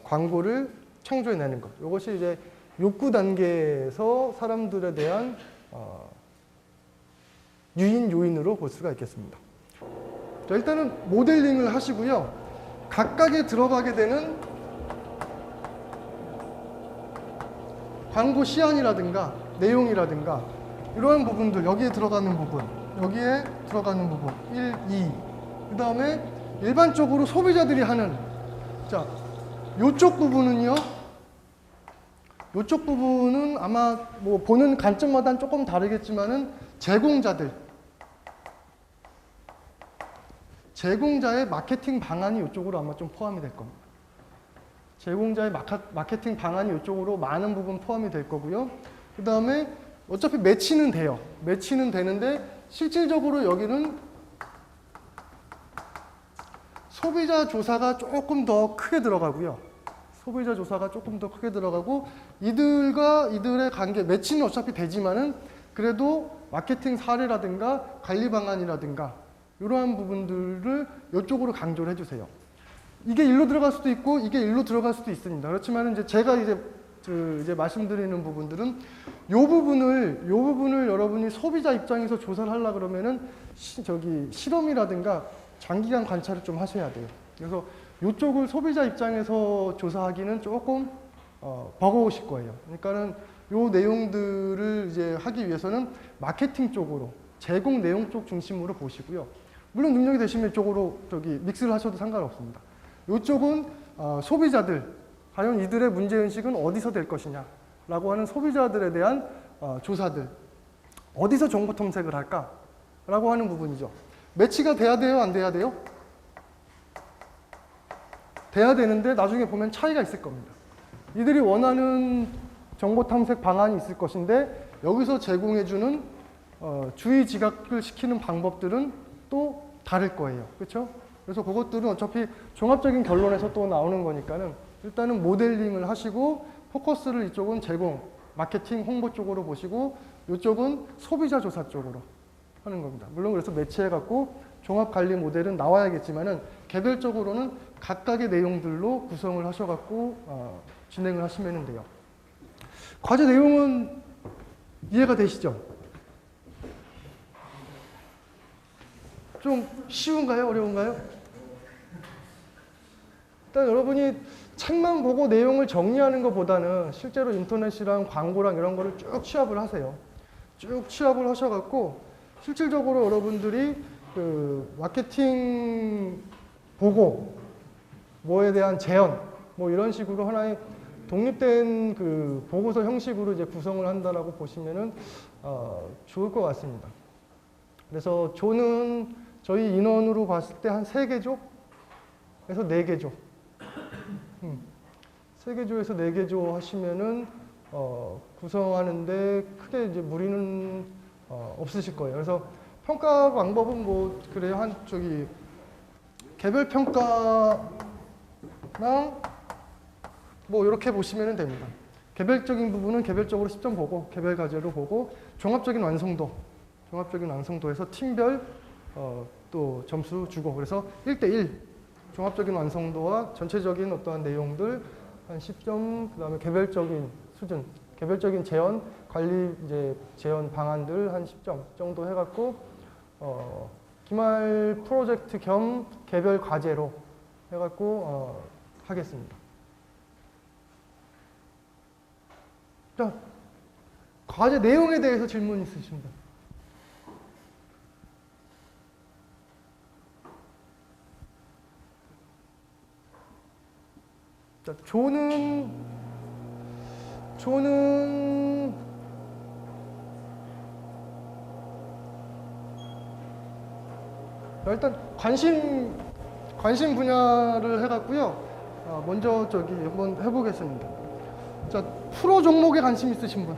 광고를 창조해 내는 것. 이것이 이제 욕구 단계에서 사람들에 대한 유인 요인으로 볼 수가 있겠습니다. 자, 일단은 모델링을 하시고요. 각각에 들어가게 되는 광고 시안이라든가 내용이라든가 이러한 부분들, 여기에 들어가는 부분, 여기에 들어가는 부분 1, 2, 그 다음에 일반적으로 소비자들이 하는, 자, 요쪽 부분은요, 요쪽 부분은 아마 뭐 보는 관점마다는 조금 다르겠지만은 제공자의 마케팅 방안이 이쪽으로 아마 좀 포함이 될 겁니다. 제공자의 마케팅 방안이 이쪽으로 많은 부분 포함이 될 거고요. 그 다음에 어차피 매치는 돼요. 매치는 되는데 실질적으로 여기는 소비자 조사가 조금 더 크게 들어가고요. 소비자 조사가 조금 더 크게 들어가고 이들과 이들의 관계, 매치는 어차피 되지만은 그래도 마케팅 사례라든가 관리 방안이라든가 이러한 부분들을 이쪽으로 강조를 해주세요. 이게 일로 들어갈 수도 있고 이게 일로 들어갈 수도 있습니다. 그렇지만 이제 제가 이제 말씀드리는 부분들은 이 부분을 여러분이 소비자 입장에서 조사를 하려 그러면은 실험이라든가 장기간 관찰을 좀 하셔야 돼요. 그래서 이쪽을 소비자 입장에서 조사하기는 조금 버거우실 거예요. 그러니까는 이 내용들을 이제 하기 위해서는 마케팅 쪽으로, 제공 내용 쪽 중심으로 보시고요. 물론 능력이 되시면 이쪽으로 믹스를 하셔도 상관없습니다. 이쪽은 소비자들, 과연 이들의 문제인식은 어디서 될 것이냐 라고 하는 소비자들에 대한 조사들, 어디서 정보 탐색을 할까 라고 하는 부분이죠. 매치가 돼야 돼요, 안 돼야 돼요? 돼야 되는데 나중에 보면 차이가 있을 겁니다. 이들이 원하는 정보 탐색 방안이 있을 것인데 여기서 제공해주는 주의 지각을 시키는 방법들은 또 다를 거예요. 그렇죠? 그래서 그것들은 어차피 종합적인 결론에서 또 나오는 거니까는 일단은 모델링을 하시고 포커스를 이쪽은 제공, 마케팅, 홍보 쪽으로 보시고 이쪽은 소비자 조사 쪽으로 하는 겁니다. 물론 그래서 매치해갖고 종합관리 모델은 나와야겠지만은 개별적으로는 각각의 내용들로 구성을 하셔갖고 진행을 하시면 돼요. 과제 내용은 이해가 되시죠? 좀 쉬운가요? 어려운가요? 일단 여러분이 책만 보고 내용을 정리하는 것보다는 실제로 인터넷이랑 광고랑 이런 거를 쭉 취합을 하세요. 쭉 취합을 하셔갖고 실질적으로 여러분들이 그 마케팅 보고 뭐에 대한 제언 뭐 이런 식으로 하나의 독립된 그 보고서 형식으로 이제 구성을 한다라고 보시면은 좋을 것 같습니다. 그래서 조는 저희 인원으로 봤을 때 한 3개 조에서 4개 조. 3개 조에서 4개 조 하시면은 구성하는데 크게 이제 무리는 없으실 거예요. 그래서 평가 방법은 뭐 그래요. 개별 평가랑 뭐 이렇게 보시면 됩니다. 개별적인 부분은 개별적으로 10점 보고 개별 과제로 보고 종합적인 완성도에서 팀별 또 점수 주고 그래서 1대1 종합적인 완성도와 전체적인 어떠한 내용들 한 10점, 그다음에 개별적인 수준, 개별적인 제언, 관리 이제 제언 방안들 한 10점 정도 해갖고 기말 프로젝트 겸 개별 과제로 해갖고 하겠습니다. 자, 과제 내용에 대해서 질문 있으십니다. 자, 조는 일단 관심 분야를 해갖고요. 먼저 한번 해보겠습니다. 자, 프로 종목에 관심 있으신 분,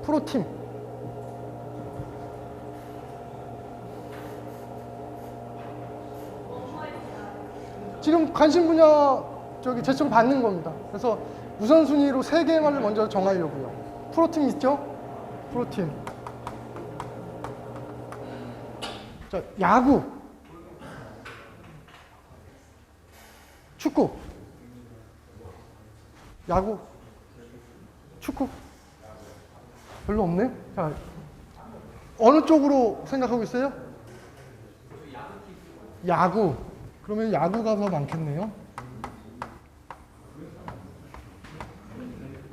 프로 팀. 지금 관심 분야 제청 받는 겁니다. 그래서 우선순위로 3개만을 먼저 정하려고요. 프로팀 있죠? 프로팀. 자, 야구, 축구, 야구, 축구. 별로 없네. 자, 어느 쪽으로 생각하고 있어요? 야구. 그러면 야구가 더 많겠네요.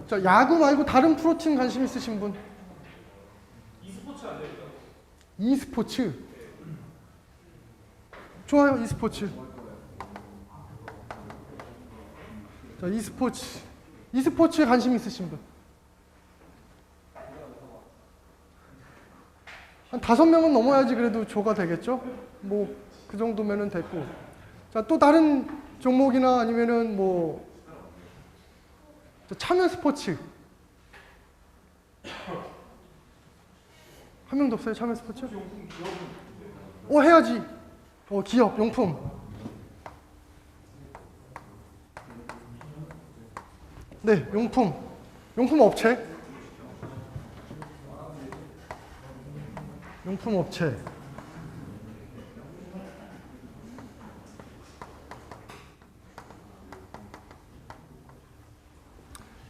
자, 야구 말고 다른 프로팀 관심 있으신 분? e스포츠 안 될까요? e스포츠. 좋아요, e스포츠. 자, e스포츠. e스포츠에 관심 있으신 분? 한 5명은 넘어야지 그래도 조가 되겠죠? 뭐, 그 정도면은 됐고. 자, 또 다른 종목이나 아니면은 뭐, 참여 스포츠. 한 명도 없어요, 참여 스포츠? 해야지. 기업, 용품. 네, 용품. 용품 업체. 용품 업체.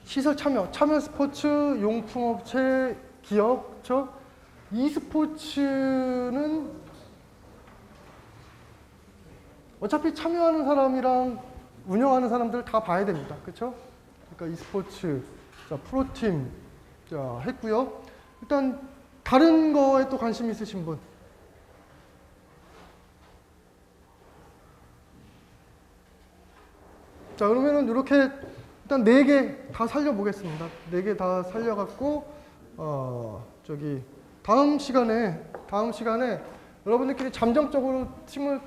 시설 참여, 참여 스포츠, 용품 업체, 기업, 그렇죠? e스포츠는 어차피 참여하는 사람이랑 운영하는 사람들 다 봐야 됩니다. 그렇죠? 그러니까 e스포츠, 자, 프로팀, 자, 했고요. 일단 다른 거에 또 관심 있으신 분? 자, 그러면은 이렇게 일단 4개 다 살려보겠습니다. 4개 다 살려갖고 다음 시간에 여러분들끼리 잠정적으로 팀을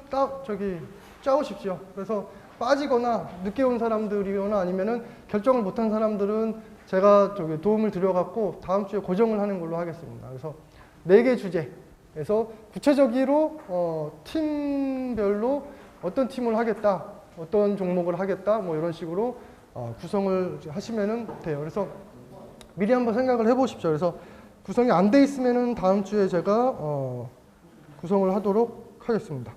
짜오십시오. 그래서 빠지거나 늦게 온 사람들이거나 아니면은 결정을 못한 사람들은 제가 도움을 드려갖고 다음 주에 고정을 하는 걸로 하겠습니다. 그래서 4개 주제에서 구체적으로 팀별로 어떤 팀을 하겠다, 어떤 종목을 하겠다, 뭐 이런 식으로 구성을 하시면 돼요. 그래서 미리 한번 생각을 해보십시오. 그래서 구성이 안 돼 있으면은 다음 주에 제가 구성을 하도록 하겠습니다.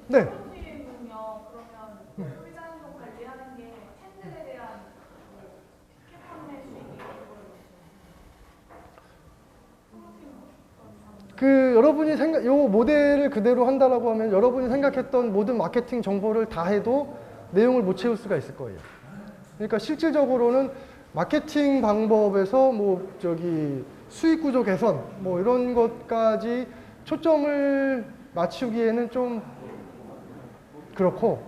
네. 여러분이 요 모델을 그대로 한다라고 하면 여러분이 생각했던 모든 마케팅 정보를 다 해도 내용을 못 채울 수가 있을 거예요. 그러니까 실질적으로는 마케팅 방법에서 수익 구조 개선 뭐 이런 것까지 초점을 맞추기에는 좀 그렇고,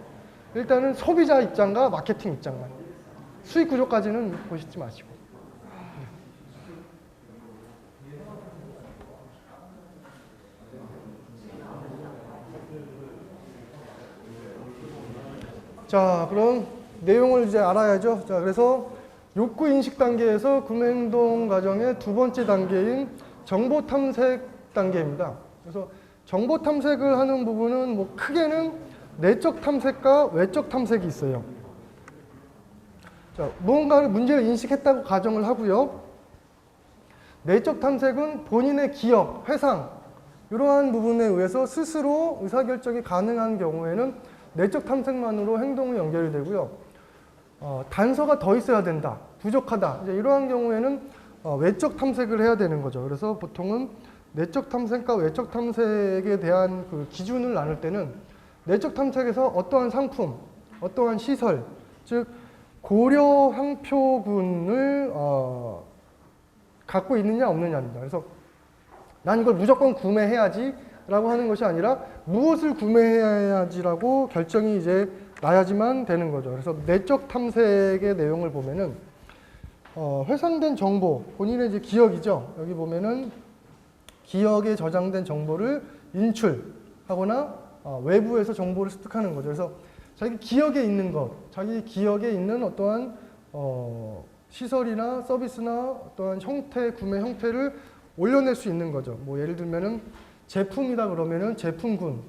일단은 소비자 입장과 마케팅 입장만, 수익 구조까지는 보시지 마시고. 자, 그럼 내용을 이제 알아야죠. 자, 그래서 욕구 인식 단계에서 구매 행동 과정의 2번째 단계인 정보 탐색 단계입니다. 그래서 정보 탐색을 하는 부분은 뭐 크게는 내적 탐색과 외적 탐색이 있어요. 자, 무언가를 문제를 인식했다고 가정을 하고요. 내적 탐색은 본인의 기억, 회상 이러한 부분에 의해서 스스로 의사결정이 가능한 경우에는 내적 탐색만으로 행동이 연결이 되고요. 단서가 더 있어야 된다, 부족하다, 이제 이러한 경우에는 외적 탐색을 해야 되는 거죠. 그래서 보통은 내적 탐색과 외적 탐색에 대한 그 기준을 나눌 때는 내적 탐색에서 어떠한 상품, 어떠한 시설, 즉 고려 항표군을 갖고 있느냐 없느냐입니다. 그래서 난 이걸 무조건 구매해야지 라고 하는 것이 아니라 무엇을 구매해야지라고 결정이 이제 나야지만 되는 거죠. 그래서 내적 탐색의 내용을 보면은 회상된 정보, 본인의 이제 기억이죠. 여기 보면은 기억에 저장된 정보를 인출하거나 외부에서 정보를 습득하는 거죠. 그래서 자기 기억에 있는 것, 자기 기억에 있는 어떠한 시설이나 서비스나 어떠한 형태, 구매 형태를 올려낼 수 있는 거죠. 뭐 예를 들면은 제품이다 그러면은 제품군,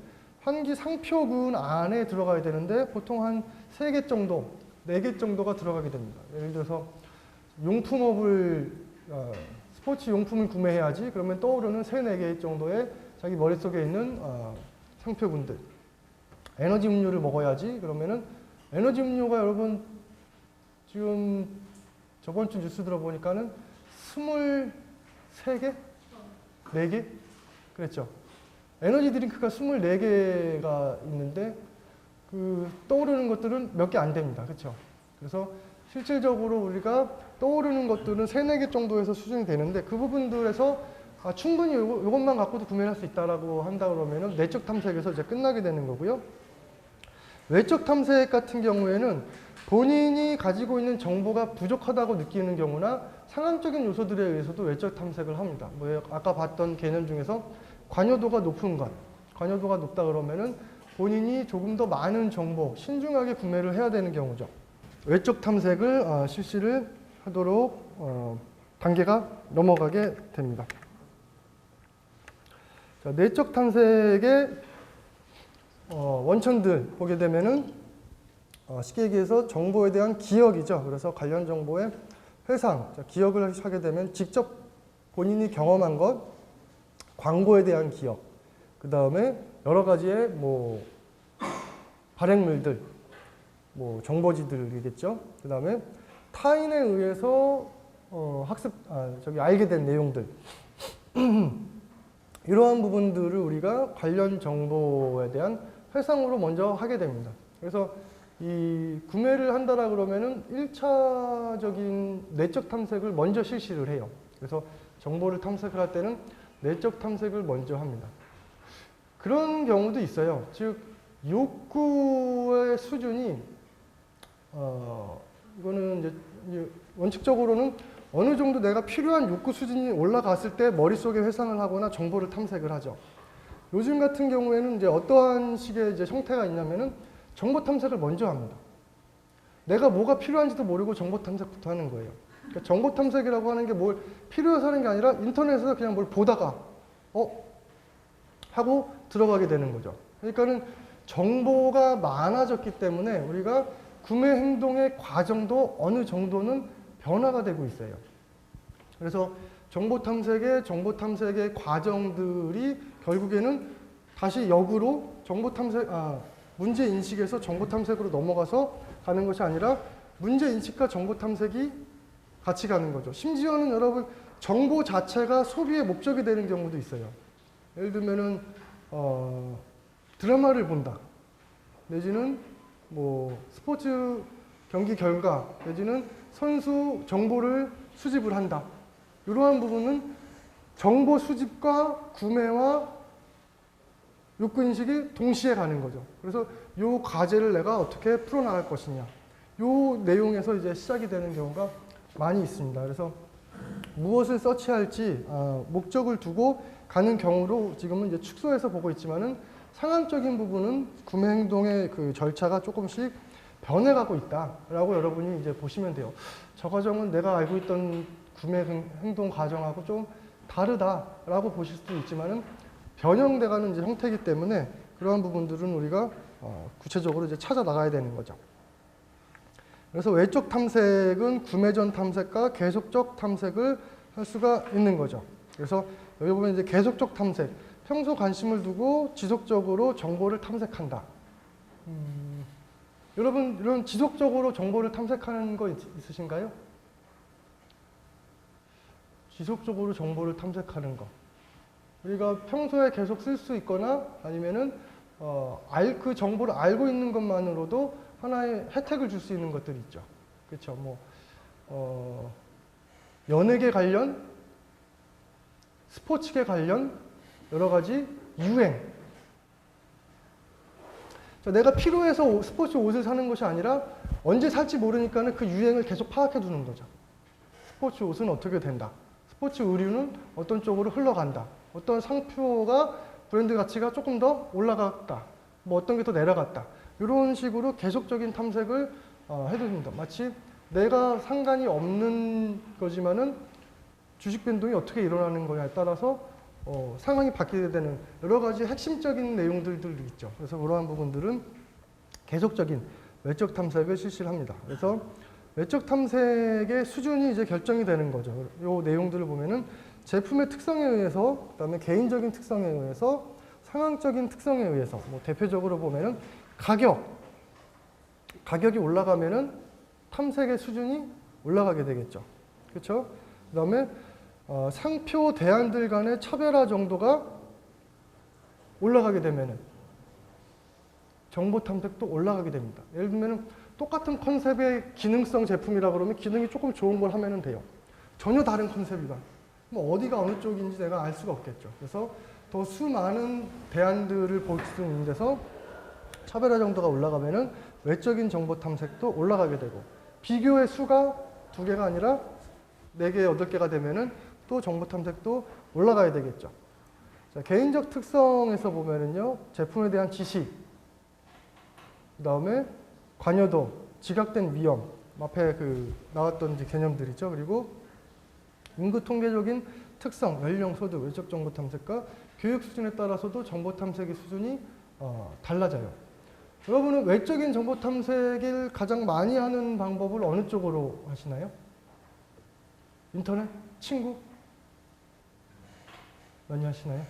환기 상표군 안에 들어가야 되는데 보통 한 3개 정도, 4개 정도가 들어가게 됩니다. 예를 들어서 용품업을 스포츠 용품을 구매해야지. 그러면 떠오르는 3, 4개 정도의 자기 머릿속에 있는 상표군들. 에너지 음료를 먹어야지. 그러면은 에너지 음료가 여러분 지금 저번 주 뉴스 들어보니까는 23개? 4개? 그랬죠. 에너지 드링크가 24개가 있는데 그 떠오르는 것들은 몇 개 안 됩니다. 그렇죠? 그래서 실질적으로 우리가 떠오르는 것들은 3, 4개 정도에서 수준이 되는데 그 부분들에서 충분히 이것만 갖고도 구매할 수 있다라고 한다 그러면은 내적 탐색에서 이제 끝나게 되는 거고요. 외적 탐색 같은 경우에는 본인이 가지고 있는 정보가 부족하다고 느끼는 경우나 상황적인 요소들에 의해서도 외적 탐색을 합니다. 뭐 아까 봤던 개념 중에서 관여도가 높은 것, 관여도가 높다 그러면은 본인이 조금 더 많은 정보, 신중하게 구매를 해야 되는 경우죠. 외적 탐색을 실시를 하도록 단계가 넘어가게 됩니다. 자, 내적 탐색의 원천들 보게 되면은 쉽게 얘기해서 정보에 대한 기억이죠. 그래서 관련 정보의 회상, 기억을 하게 되면 직접 본인이 경험한 것, 광고에 대한 기억, 그 다음에 여러 가지의 뭐 발행물들, 뭐 정보지들이겠죠. 그 다음에 타인에 의해서 알게 된 내용들. 이러한 부분들을 우리가 관련 정보에 대한 회상으로 먼저 하게 됩니다. 그래서 이 구매를 한다라 그러면은 1차적인 내적 탐색을 먼저 실시를 해요. 그래서 정보를 탐색을 할 때는 내적 탐색을 먼저 합니다. 그런 경우도 있어요. 즉 욕구의 수준이 이거는 이제 원칙적으로는 어느 정도 내가 필요한 욕구 수준이 올라갔을 때 머릿속에 회상을 하거나 정보를 탐색을 하죠. 요즘 같은 경우에는 이제 어떠한 식의 이제 형태가 있냐면은 정보 탐색을 먼저 합니다. 내가 뭐가 필요한지도 모르고 정보 탐색부터 하는 거예요. 그러니까 정보 탐색이라고 하는 게 뭘 필요해서 하는 게 아니라 인터넷에서 그냥 뭘 보다가 하고 들어가게 되는 거죠. 그러니까는 정보가 많아졌기 때문에 우리가 구매 행동의 과정도 어느 정도는 변화가 되고 있어요. 그래서 정보 탐색의 과정들이 결국에는 다시 역으로 문제 인식에서 정보 탐색으로 넘어가서 가는 것이 아니라 문제 인식과 정보 탐색이 같이 가는 거죠. 심지어는 여러분 정보 자체가 소비의 목적이 되는 경우도 있어요. 예를 들면은 드라마를 본다. 내지는 뭐 스포츠 경기 결과 내지는 선수 정보를 수집을 한다. 이러한 부분은 정보 수집과 구매와 욕구인식이 동시에 가는 거죠. 그래서 이 과제를 내가 어떻게 풀어나갈 것이냐. 이 내용에서 이제 시작이 되는 경우가 많이 있습니다. 그래서 무엇을 서치할지 목적을 두고 가는 경우로 지금은 이제 축소해서 보고 있지만은 상황적인 부분은 구매 행동의 그 절차가 조금씩 변해가고 있다라고 여러분이 이제 보시면 돼요. 저 과정은 내가 알고 있던 구매 행동 과정하고 좀 다르다라고 보실 수도 있지만은 변형돼가는 이제 형태이기 때문에 그러한 부분들은 우리가 구체적으로 이제 찾아 나가야 되는 거죠. 그래서 외적 탐색은 구매 전 탐색과 계속적 탐색을 할 수가 있는 거죠. 그래서 여기 보면 이제 계속적 탐색, 평소 관심을 두고 지속적으로 정보를 탐색한다. 여러분 이런 지속적으로 정보를 탐색하는 거 있으신가요? 지속적으로 정보를 탐색하는 거. 우리가 평소에 계속 쓸 수 있거나 아니면은 그 정보를 알고 있는 것만으로도 하나의 혜택을 줄 수 있는 것들이 있죠. 그렇죠. 뭐 연예계 관련, 스포츠계 관련 여러 가지 유행. 내가 필요해서 스포츠 옷을 사는 것이 아니라 언제 살지 모르니까는 그 유행을 계속 파악해 두는 거죠. 스포츠 옷은 어떻게 된다. 스포츠 의류는 어떤 쪽으로 흘러간다. 어떤 상표가 브랜드 가치가 조금 더 올라갔다. 뭐 어떤 게 더 내려갔다. 이런 식으로 계속적인 탐색을 해둡니다. 마치 내가 상관이 없는 거지만은 주식 변동이 어떻게 일어나는 거냐에 따라서 상황이 바뀌게 되는 여러 가지 핵심적인 내용들이 있죠. 그래서 그러한 부분들은 계속적인 외적 탐색을 실시를 합니다. 그래서 외적 탐색의 수준이 이제 결정이 되는 거죠. 이 내용들을 보면은 제품의 특성에 의해서, 그다음에 개인적인 특성에 의해서, 상황적인 특성에 의해서, 뭐 대표적으로 보면은 가격이 올라가면은 탐색의 수준이 올라가게 되겠죠. 그렇죠? 그다음에 상표 대안들 간의 차별화 정도가 올라가게 되면은 정보 탐색도 올라가게 됩니다. 예를 들면은 똑같은 컨셉의 기능성 제품이라 그러면 기능이 조금 좋은 걸 하면은 돼요. 전혀 다른 컨셉이다. 뭐 어디가 어느 쪽인지 내가 알 수가 없겠죠. 그래서 더 수많은 대안들을 볼 수 있는 데서 차별화 정도가 올라가면은 외적인 정보 탐색도 올라가게 되고, 비교의 수가 2개가 아니라 4개, 8개가 되면은 또 정보 탐색도 올라가야 되겠죠. 자, 개인적 특성에서 보면은요, 제품에 대한 지식, 그 다음에 관여도, 지각된 위험, 앞에 나왔던 이제 개념들이죠. 그리고 인구 통계적인 특성, 연령, 소득, 외적 정보 탐색과 교육 수준에 따라서도 정보 탐색의 수준이 달라져요. 여러분은 외적인 정보 탐색을 가장 많이 하는 방법을 어느 쪽으로 하시나요? 인터넷? 친구? 많이 하시나요?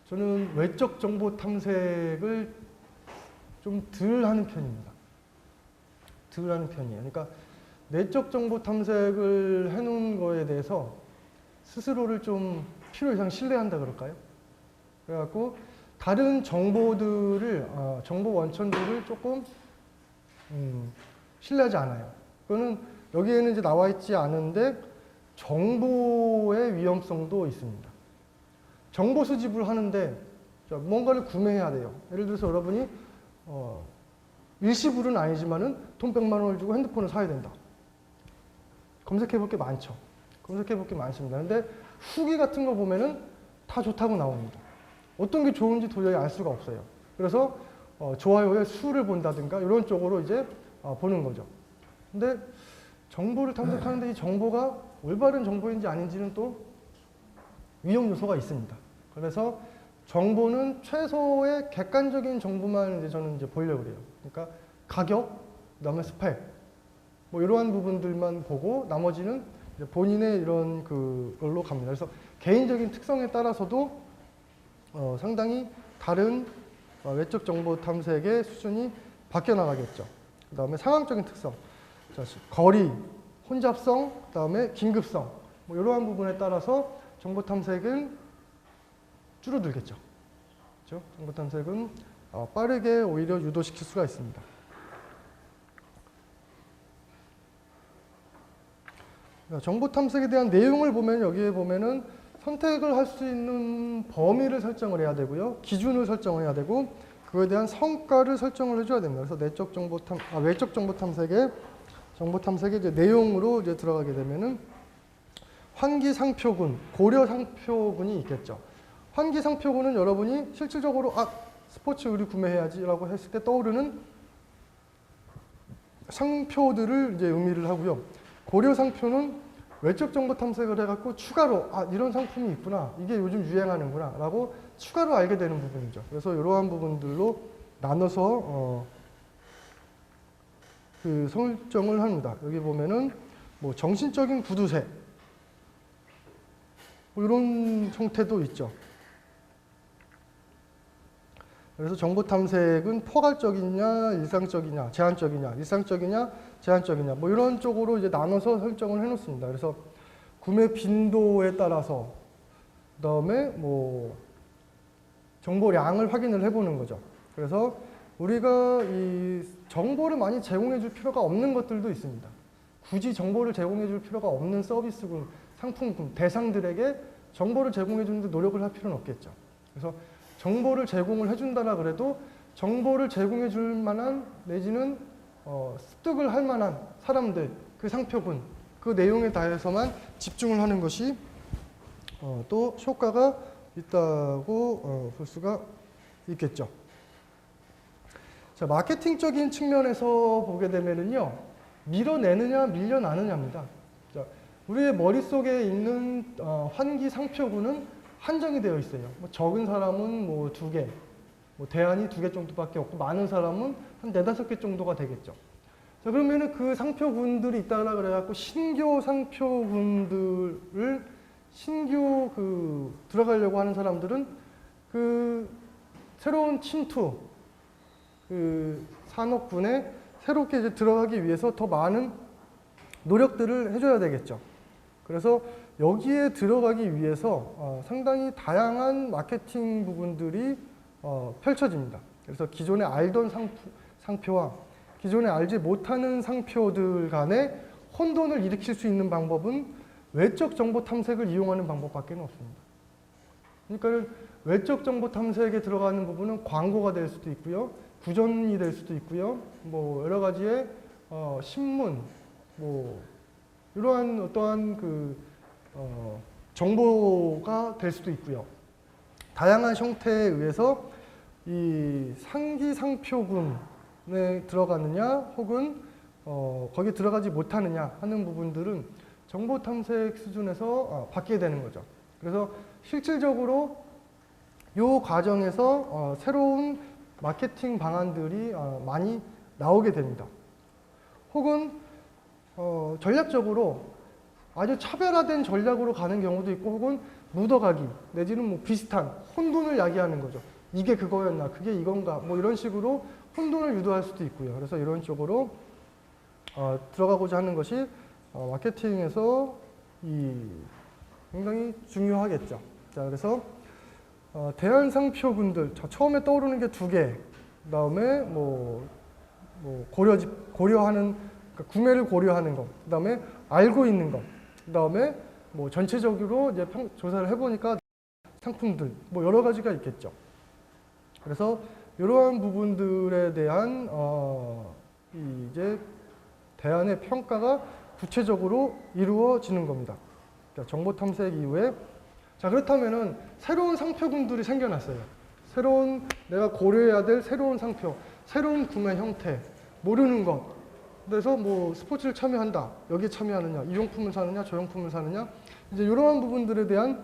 저는 외적 정보 탐색을 좀 덜 하는 편입니다. 덜 하는 편이에요. 그러니까 내적 정보 탐색을 해놓은 거에 대해서 스스로를 좀 필요 이상 신뢰한다 그럴까요? 그래갖고 다른 정보들을, 정보 원천들을 조금 신뢰하지 않아요. 그거는 여기에는 이제 나와 있지 않은데 정보의 위험성도 있습니다. 정보 수집을 하는데 뭔가를 구매해야 돼요. 예를 들어서 여러분이 일시불은 아니지만은 돈 100만 원을 주고 핸드폰을 사야 된다. 검색해 볼 게 많죠. 검색해 볼 게 많습니다. 근데 후기 같은 거 보면은 다 좋다고 나옵니다. 어떤 게 좋은지 도저히 알 수가 없어요. 그래서 좋아요의 수를 본다든가 이런 쪽으로 이제 보는 거죠. 근데 정보를 탐색하는데 이 정보가 올바른 정보인지 아닌지는 또 위험 요소가 있습니다. 그래서 정보는 최소의 객관적인 정보만 이제 저는 이제 보려고 그래요. 그러니까 가격, 그다음에 스펙, 뭐 이러한 부분들만 보고 나머지는 이제 본인의 이런 그걸로 갑니다. 그래서 개인적인 특성에 따라서도 상당히 다른 외적 정보 탐색의 수준이 바뀌어 나가겠죠. 그다음에 상황적인 특성, 거리, 혼잡성, 그다음에 긴급성, 뭐 이러한 부분에 따라서 정보 탐색은 줄어들겠죠. 그렇죠? 정보 탐색은 빠르게 오히려 유도시킬 수가 있습니다. 정보 탐색에 대한 내용을 보면 여기에 보면은 선택을 할 수 있는 범위를 설정을 해야 되고요. 기준을 설정을 해야 되고 그거에 대한 성과를 설정을 해줘야 됩니다. 그래서 외적 정보 탐색의 이제 내용으로 이제 들어가게 되면은 환기 상표군, 고려 상표군이 있겠죠. 환기 상표군은 여러분이 실질적으로 스포츠 의류 구매해야지라고 했을 때 떠오르는 상표들을 이제 의미를 하고요. 고려 상표는 외적 정보 탐색을 해갖고 추가로 이런 상품이 있구나, 이게 요즘 유행하는구나 라고 추가로 알게 되는 부분이죠. 그래서 이러한 부분들로 나눠서 설정을 합니다. 여기 보면은 뭐 정신적인 구두쇠 뭐 이런 형태도 있죠. 그래서 정보 탐색은 포괄적이냐, 일상적이냐, 제한적이냐, 일상적이냐, 제한적이냐, 뭐 이런 쪽으로 이제 나눠서 설정을 해놓습니다. 그래서 구매 빈도에 따라서, 그다음에 뭐 정보량을 확인을 해보는 거죠. 그래서 우리가 이 정보를 많이 제공해줄 필요가 없는 것들도 있습니다. 굳이 정보를 제공해줄 필요가 없는 서비스군, 상품군, 대상들에게 정보를 제공해주는데 노력을 할 필요는 없겠죠. 그래서 정보를 제공을 해준다라 그래도 정보를 제공해줄 만한 내지는 습득을 할 만한 사람들, 그 상표군, 그 내용에 대해서만 집중을 하는 것이 또 효과가 있다고 볼 수가 있겠죠. 자, 마케팅적인 측면에서 보게 되면은요, 밀어내느냐, 밀려나느냐입니다. 자, 우리의 머릿속에 있는 환기 상표군은 한정이 되어 있어요. 뭐 적은 사람은 뭐 2개, 뭐 대안이 2개 정도밖에 없고 많은 사람은 한 4, 5개 정도가 되겠죠. 자, 그러면은 그 상표군들이 있다라 그래갖고 신규 상표군들을 신규 들어가려고 하는 사람들은 그 새로운 침투 그 산업군에 새롭게 이제 들어가기 위해서 더 많은 노력들을 해줘야 되겠죠. 그래서 여기에 들어가기 위해서 상당히 다양한 마케팅 부분들이 펼쳐집니다. 그래서 기존에 알던 상표와 기존에 알지 못하는 상표들 간에 혼돈을 일으킬 수 있는 방법은 외적 정보 탐색을 이용하는 방법밖에 없습니다. 그러니까 외적 정보 탐색에 들어가는 부분은 광고가 될 수도 있고요, 구전이 될 수도 있고요, 뭐 여러 가지의 신문, 뭐 이러한 어떠한 정보가 될 수도 있고요. 다양한 형태에 의해서 이 상기 상표군에 들어가느냐 혹은 거기에 들어가지 못하느냐 하는 부분들은 정보 탐색 수준에서 받게 되는 거죠. 그래서 실질적으로 이 과정에서 새로운 마케팅 방안들이 많이 나오게 됩니다. 혹은 전략적으로 아주 차별화된 전략으로 가는 경우도 있고, 혹은 묻어가기 내지는 뭐 비슷한 혼돈을 야기하는 거죠. 이게 그거였나, 그게 이건가, 뭐 이런 식으로 혼돈을 유도할 수도 있고요. 그래서 이런 쪽으로 들어가고자 하는 것이 마케팅에서 굉장히 중요하겠죠. 자, 그래서 대안상표군들, 처음에 떠오르는 게 두 개, 그다음에 고려하는, 그러니까 구매를 고려하는 것, 그다음에 알고 있는 것, 그다음에 뭐 전체적으로 이제 조사를 해보니까 상품들 뭐 여러 가지가 있겠죠. 그래서 이러한 부분들에 대한 이제 대안의 평가가 구체적으로 이루어지는 겁니다. 그러니까 정보 탐색 이후에, 자, 그렇다면은 새로운 상표군들이 생겨났어요. 새로운, 내가 고려해야 될 새로운 상표, 새로운 구매 형태, 모르는 것. 그래서 뭐 스포츠를 참여한다, 여기에 참여하느냐, 이 용품을 사느냐, 저 용품을 사느냐, 이제 이러한 부분들에 대한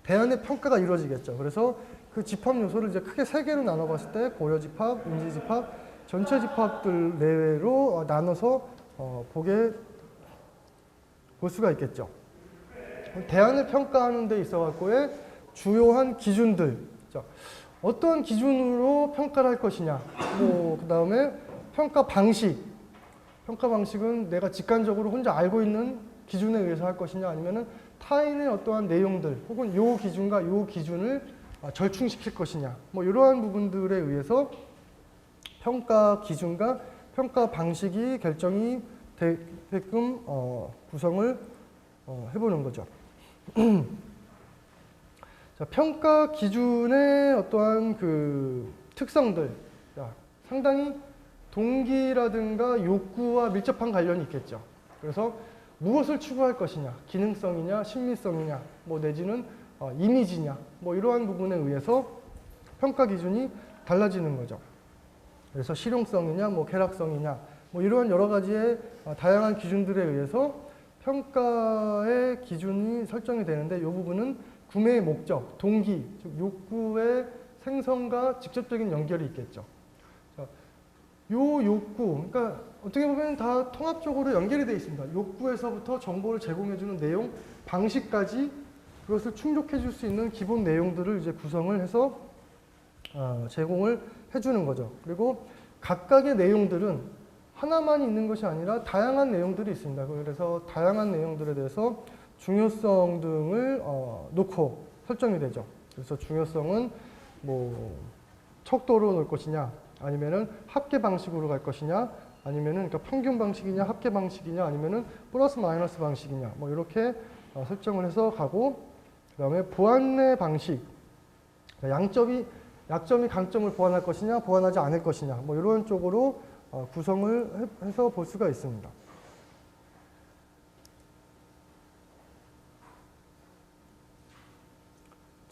대안의 평가가 이루어지겠죠. 그래서 그 집합 요소를 이제 크게 세 개로 나눠봤을 때 고려 집합, 인지 집합, 전체 집합들 내외로 나눠서 볼 수가 있겠죠. 대안을 평가하는 데 있어서의 주요한 기준들, 자, 어떤 기준으로 평가를 할 것이냐, 그 다음에 평가 방식은 내가 직관적으로 혼자 알고 있는 기준에 의해서 할 것이냐, 아니면은 타인의 어떠한 내용들 혹은 요 기준과 요 기준을 절충시킬 것이냐, 뭐 이러한 부분들에 의해서 평가 기준과 평가 방식이 결정이 되게끔 구성을 해보는 거죠. 자, 평가 기준의 어떠한 그 특성들, 자, 상당히 동기라든가 욕구와 밀접한 관련이 있겠죠. 그래서 무엇을 추구할 것이냐, 기능성이냐, 심미성이냐, 뭐 내지는 이미지냐, 뭐 이러한 부분에 의해서 평가 기준이 달라지는 거죠. 그래서 실용성이냐, 뭐 쾌락성이냐, 뭐 이러한 여러 가지의 다양한 기준들에 의해서 평가의 기준이 설정이 되는데, 이 부분은 구매의 목적, 동기, 즉 욕구의 생성과 직접적인 연결이 있겠죠. 자, 요 욕구, 그러니까 어떻게 보면 다 통합적으로 연결이 되어 있습니다. 욕구에서부터 정보를 제공해주는 내용, 방식까지 그것을 충족해 줄 수 있는 기본 내용들을 이제 구성을 해서 제공을 해주는 거죠. 그리고 각각의 내용들은 하나만 있는 것이 아니라 다양한 내용들이 있습니다. 그래서 다양한 내용들에 대해서 중요성 등을 놓고 설정이 되죠. 그래서 중요성은 뭐 척도로 놓을 것이냐, 아니면은 합계 방식으로 갈 것이냐, 아니면은 그러니까 평균 방식이냐, 합계 방식이냐, 아니면은 플러스 마이너스 방식이냐, 뭐 이렇게 설정을 해서 가고, 그다음에 보완의 방식, 약점이 강점을 보완할 것이냐, 보완하지 않을 것이냐, 뭐 이런 쪽으로 구성을 해서 볼 수가 있습니다.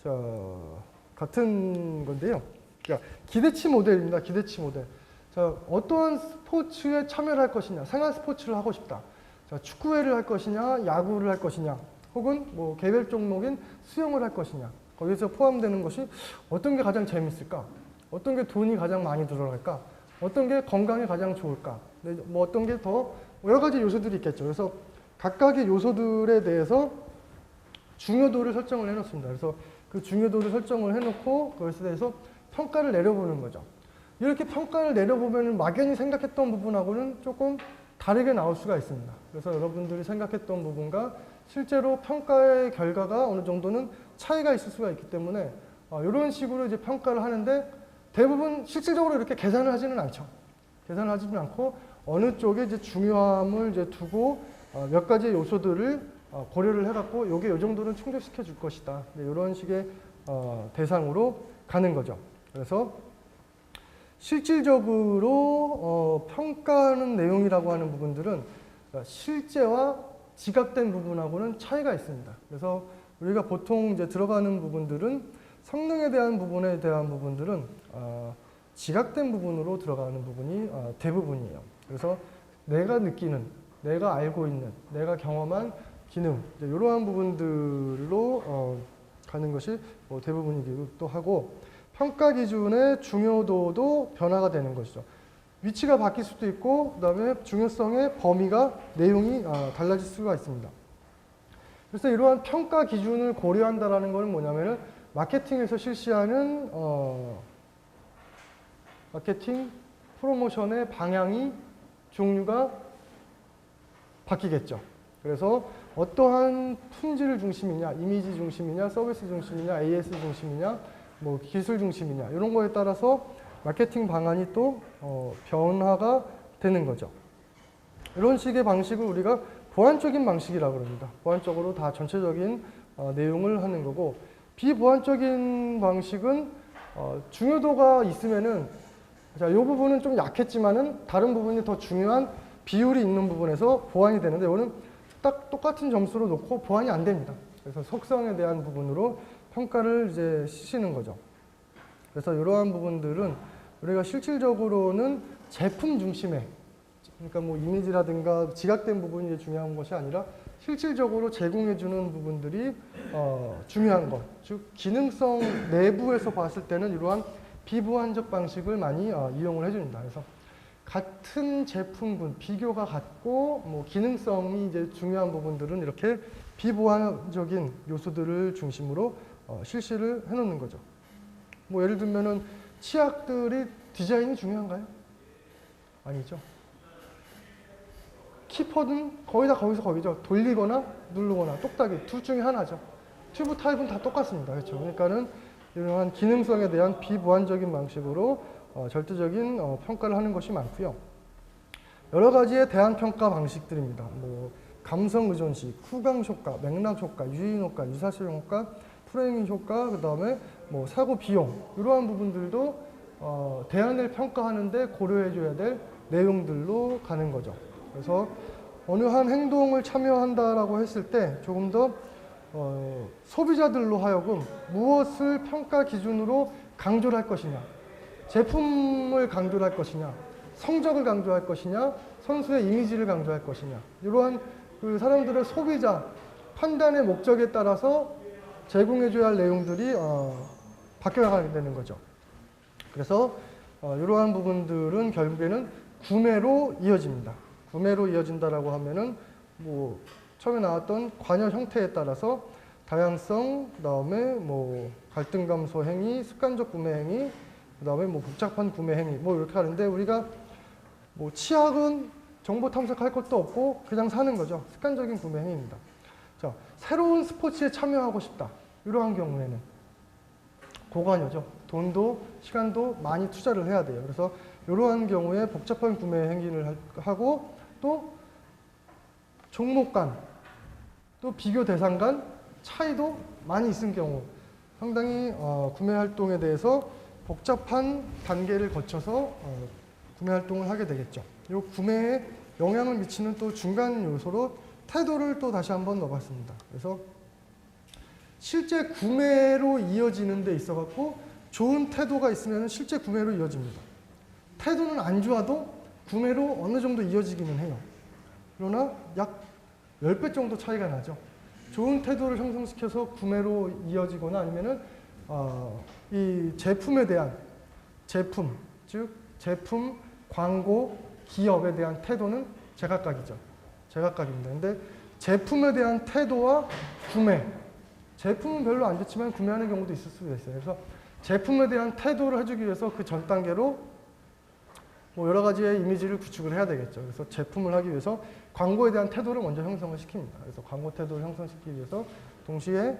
자, 같은 건데요. 그러니까 기대치 모델입니다. 기대치 모델. 자, 어떠한 스포츠에 참여를 할 것이냐, 생활 스포츠를 하고 싶다. 자, 축구회를 할 것이냐, 야구를 할 것이냐, 혹은 뭐 개별 종목인 수영을 할 것이냐. 거기서 포함되는 것이 어떤 게 가장 재밌을까? 어떤 게 돈이 가장 많이 들어갈까? 어떤 게 건강에 가장 좋을까? 뭐 어떤 게 더 여러 가지 요소들이 있겠죠. 그래서 각각의 요소들에 대해서 중요도를 설정을 해놓습니다. 그래서 그 중요도를 설정을 해놓고 그것에 대해서 평가를 내려보는 거죠. 이렇게 평가를 내려보면 막연히 생각했던 부분하고는 조금 다르게 나올 수가 있습니다. 그래서 여러분들이 생각했던 부분과 실제로 평가의 결과가 어느 정도는 차이가 있을 수가 있기 때문에 이런 식으로 이제 평가를 하는데 대부분 실질적으로 이렇게 계산을 하지는 않죠. 계산을 하지는 않고 어느 쪽에 이제 중요함을 이제 두고 몇 가지 요소들을 고려를 해갖고 요게 요 정도는 충족시켜 줄 것이다. 이런 식의 대상으로 가는 거죠. 그래서 실질적으로 평가하는 내용이라고 하는 부분들은 실제와 지각된 부분하고는 차이가 있습니다. 그래서 우리가 보통 이제 들어가는 부분들은 성능에 대한 부분에 대한 부분들은 지각된 부분으로 들어가는 부분이 대부분이에요. 그래서 내가 느끼는, 내가 알고 있는, 내가 경험한 기능, 이러한 부분들로 가는 것이 대부분이기도 하고 평가 기준의 중요도도 변화가 되는 것이죠. 위치가 바뀔 수도 있고 그다음에 중요성의 범위가 내용이 달라질 수가 있습니다. 그래서 이러한 평가 기준을 고려한다라는 것은 뭐냐면은 마케팅에서 실시하는 마케팅 프로모션의 방향이 종류가 바뀌겠죠. 그래서 어떠한 품질 중심이냐, 이미지 중심이냐, 서비스 중심이냐, AS 중심이냐, 뭐 기술 중심이냐 이런 거에 따라서 마케팅 방안이 또 변화가 되는 거죠. 이런 식의 방식을 우리가 보완적인 방식이라고 합니다. 보완적으로 다 전체적인 내용을 하는 거고 비보완적인 방식은 중요도가 있으면은 자, 이 부분은 좀 약했지만은 다른 부분이 더 중요한 비율이 있는 부분에서 보완이 되는데 이거는 딱 똑같은 점수로 놓고 보완이 안 됩니다. 그래서 속성에 대한 부분으로 평가를 이제 시키는 거죠. 그래서 이러한 부분들은 우리가 실질적으로는 제품 중심의 그러니까 뭐 이미지라든가 지각된 부분이 이제 중요한 것이 아니라 실질적으로 제공해 주는 부분들이 중요한 것. 즉 기능성 내부에서 봤을 때는 이러한 비보완적 방식을 많이 이용을 해줍니다. 그래서 같은 제품군 비교가 같고 뭐 기능성이 이제 중요한 부분들은 이렇게 비보완적인 요소들을 중심으로 실시를 해놓는 거죠. 뭐 예를 들면은 치약들이 디자인이 중요한가요? 아니죠. 키퍼는 거의 다 거기서 거기죠. 돌리거나 누르거나 똑딱이 둘 중에 하나죠. 튜브 타입은 다 똑같습니다. 그렇죠. 그러니까는 이러한 기능성에 대한 비보완적인 방식으로 절대적인 평가를 하는 것이 많고요. 여러 가지의 대안 평가 방식들입니다. 뭐 감성 의존식, 후광 효과, 맥락 효과, 유인 효과, 유사실 효과, 프레이밍 효과, 그 다음에 뭐 사고 비용 이러한 부분들도 대안을 평가하는데 고려해줘야 될 내용들로 가는 거죠. 그래서 어느 한 행동을 참여한다라고 했을 때 조금 더 소비자들로 하여금 무엇을 평가 기준으로 강조를 할 것이냐, 제품을 강조를 할 것이냐, 성적을 강조할 것이냐, 선수의 이미지를 강조할 것이냐, 이러한 그 사람들의 소비자 판단의 목적에 따라서 제공해줘야 할 내용들이 바뀌어가게 되는 거죠. 그래서 이러한 부분들은 결국에는 구매로 이어집니다. 구매로 이어진다라고 하면은 뭐 처음에 나왔던 관여 형태에 따라서 다양성, 그다음에 뭐 갈등 감소 행위, 습관적 구매 행위, 그다음에 뭐 복잡한 구매 행위 뭐 이렇게 하는데 우리가 뭐 치약은 정보 탐색할 것도 없고 그냥 사는 거죠. 습관적인 구매 행위입니다. 자, 새로운 스포츠에 참여하고 싶다. 이러한 경우에는 고관여죠. 돈도 시간도 많이 투자를 해야 돼요. 그래서 이러한 경우에 복잡한 구매 행위를 하고 또 종목 간, 또 비교 대상 간 차이도 많이 있을 경우 상당히 구매 활동에 대해서 복잡한 단계를 거쳐서 구매 활동을 하게 되겠죠. 이 구매에 영향을 미치는 또 중간 요소로 태도를 또 다시 한번 넣어봤습니다. 그래서 실제 구매로 이어지는 데 있어 갖고 좋은 태도가 있으면 실제 구매로 이어집니다. 태도는 안 좋아도 구매로 어느 정도 이어지기는 해요. 그러나 약 10배 정도 차이가 나죠. 좋은 태도를 형성시켜서 구매로 이어지거나 아니면은 이 제품에 대한 즉 제품 광고, 기업에 대한 태도는 제각각이죠. 제각각입니다. 근데 제품에 대한 태도와 구매, 제품은 별로 안 좋지만 구매하는 경우도 있을 수가 있어요. 그래서 제품에 대한 태도를 해주기 위해서 그 전 단계로 뭐 여러 가지의 이미지를 구축을 해야 되겠죠. 그래서 제품을 하기 위해서 광고에 대한 태도를 먼저 형성을 시킵니다. 그래서 광고 태도를 형성시키기 위해서 동시에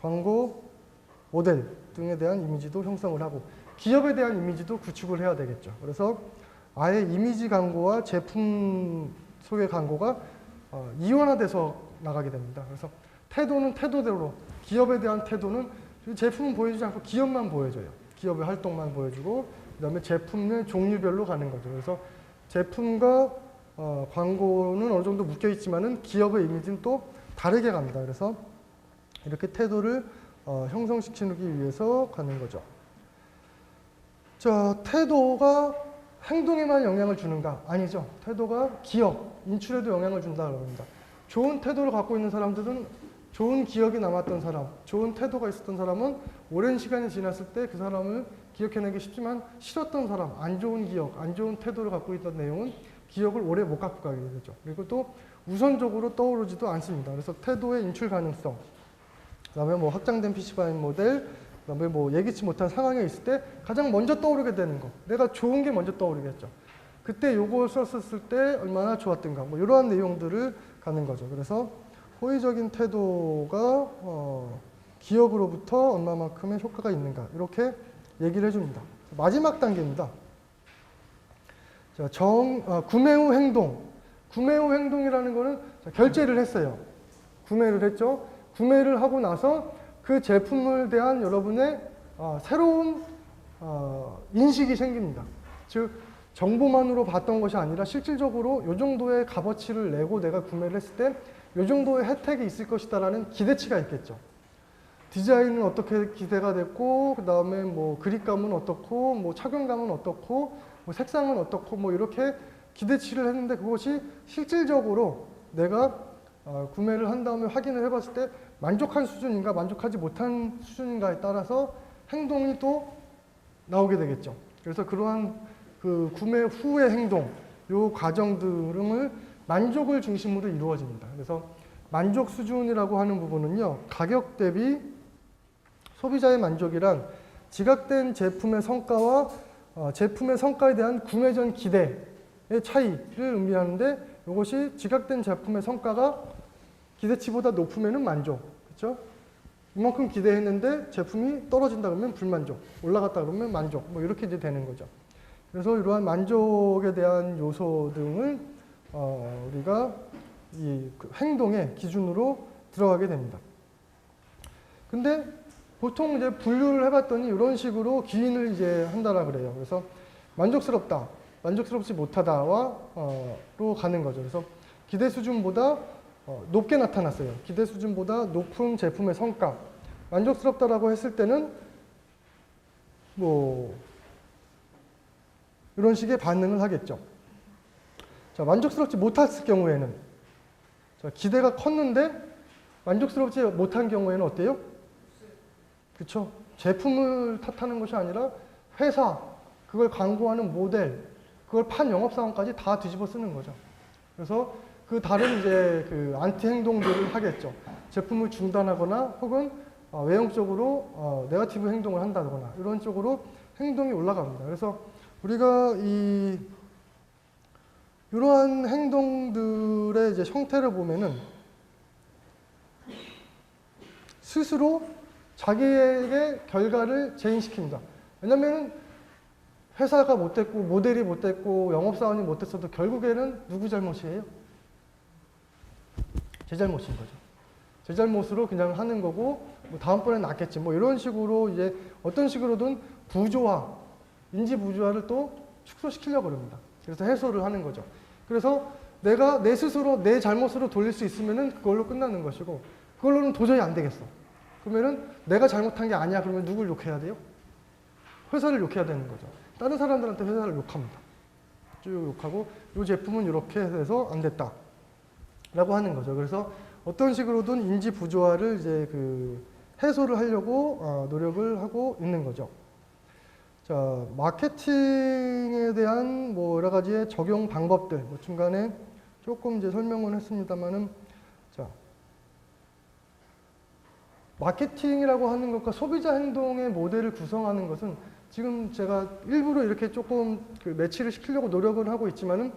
광고 모델 등에 대한 이미지도 형성을 하고 기업에 대한 이미지도 구축을 해야 되겠죠. 그래서 아예 이미지 광고와 제품 소개 광고가 이원화돼서 나가게 됩니다. 그래서 태도는 태도대로, 기업에 대한 태도는 제품은 보여주지 않고 기업만 보여줘요. 기업의 활동만 보여주고 그다음에 제품은 종류별로 가는 거죠. 그래서 제품과 광고는 어느 정도 묶여 있지만은 기업의 이미지는 또 다르게 갑니다. 그래서 이렇게 태도를 형성시키기 위해서 가는 거죠. 자, 태도가 행동에만 영향을 주는가? 아니죠. 태도가 기업, 인출에도 영향을 준다고 합니다. 좋은 태도를 갖고 있는 사람들은 좋은 기억이 남았던 사람, 좋은 태도가 있었던 사람은 오랜 시간이 지났을 때 그 사람을 기억해내기 쉽지만 싫었던 사람, 안 좋은 기억, 안 좋은 태도를 갖고 있던 내용은 기억을 오래 못 갖고 가게 되죠. 그리고 또 우선적으로 떠오르지도 않습니다. 그래서 태도의 인출 가능성, 그다음에 뭐 확장된 PC바인 모델, 그다음에 뭐 예기치 못한 상황에 있을 때 가장 먼저 떠오르게 되는 거, 내가 좋은 게 먼저 떠오르겠죠. 그때 요걸 썼을 때 얼마나 좋았던가, 뭐 이러한 내용들을 가는 거죠. 그래서 호의적인 태도가 기업으로부터 얼마만큼의 효과가 있는가 이렇게 얘기를 해줍니다. 마지막 단계입니다. 자, 구매 후 행동. 구매 후 행동이라는 거는 결제를 했어요. 구매를 했죠. 구매를 하고 나서 그 제품에 대한 여러분의 새로운 인식이 생깁니다. 즉 정보만으로 봤던 것이 아니라 실질적으로 이 정도의 값어치를 내고 내가 구매를 했을 때 이 정도의 혜택이 있을 것이다라는 기대치가 있겠죠. 디자인은 어떻게 기대가 됐고, 그 다음에 뭐 그립감은 어떻고, 뭐 착용감은 어떻고, 뭐 색상은 어떻고, 뭐 이렇게 기대치를 했는데 그것이 실질적으로 내가 구매를 한 다음에 확인을 해봤을 때 만족한 수준인가, 만족하지 못한 수준인가에 따라서 행동이 또 나오게 되겠죠. 그래서 그러한 그 구매 후의 행동, 요 과정들을 만족을 중심으로 이루어집니다. 그래서 만족 수준이라고 하는 부분은요, 가격 대비 소비자의 만족이란 지각된 제품의 성과와 제품의 성과에 대한 구매 전 기대의 차이를 의미하는데 이것이 지각된 제품의 성과가 기대치보다 높으면 만족, 그렇죠? 이만큼 기대했는데 제품이 떨어진다 그러면 불만족, 올라갔다 그러면 만족, 뭐 이렇게 이제 되는 거죠. 그래서 이러한 만족에 대한 요소 등을 우리가 이 행동의 기준으로 들어가게 됩니다. 근데 보통 이제 분류를 해봤더니 이런 식으로 기인을 이제 한다라 그래요. 그래서 만족스럽다, 만족스럽지 못하다와 로 가는 거죠. 그래서 기대 수준보다 높게 나타났어요. 기대 수준보다 높은 제품의 성과. 만족스럽다라고 했을 때는 뭐 이런 식의 반응을 하겠죠. 자, 만족스럽지 못했을 경우에는 자, 기대가 컸는데 만족스럽지 못한 경우에는 어때요? 그렇죠. 제품을 탓하는 것이 아니라 회사, 그걸 광고하는 모델, 그걸 판 영업사원까지 다 뒤집어 쓰는 거죠. 그래서 그 다른 이제 그 안티 행동들을 하겠죠. 제품을 중단하거나 혹은 외형적으로 네거티브 행동을 한다거나 이런 쪽으로 행동이 올라갑니다. 그래서 우리가 이러한 행동들의 이제 형태를 보면은 스스로 자기에게 결과를 재인시킵니다. 왜냐하면 회사가 못됐고 모델이 못됐고 영업사원이 못됐어도 결국에는 누구 잘못이에요? 제 잘못인 거죠. 제 잘못으로 그냥 하는 거고 뭐 다음번엔 낫겠지 뭐 이런 식으로 이제 어떤 식으로든 부조화, 인지 부조화를 또 축소시키려고 합니다. 그래서 해소를 하는 거죠. 그래서 내가 내 스스로 내 잘못으로 돌릴 수 있으면은 그걸로 끝나는 것이고 그걸로는 도저히 안 되겠어. 그러면은 내가 잘못한 게 아니야. 그러면 누굴 욕해야 돼요? 회사를 욕해야 되는 거죠. 다른 사람들한테 회사를 욕합니다. 쭉 욕하고 이 제품은 이렇게 해서 안 됐다. 라고 하는 거죠. 그래서 어떤 식으로든 인지 부조화를 이제 그 해소를 하려고 노력을 하고 있는 거죠. 자, 마케팅에 대한 뭐 여러 가지의 적용 방법들, 뭐 중간에 조금 이제 설명을 했습니다만은, 자, 마케팅이라고 하는 것과 소비자 행동의 모델을 구성하는 것은 지금 제가 일부러 이렇게 조금 그 매치를 시키려고 노력을 하고 있지만은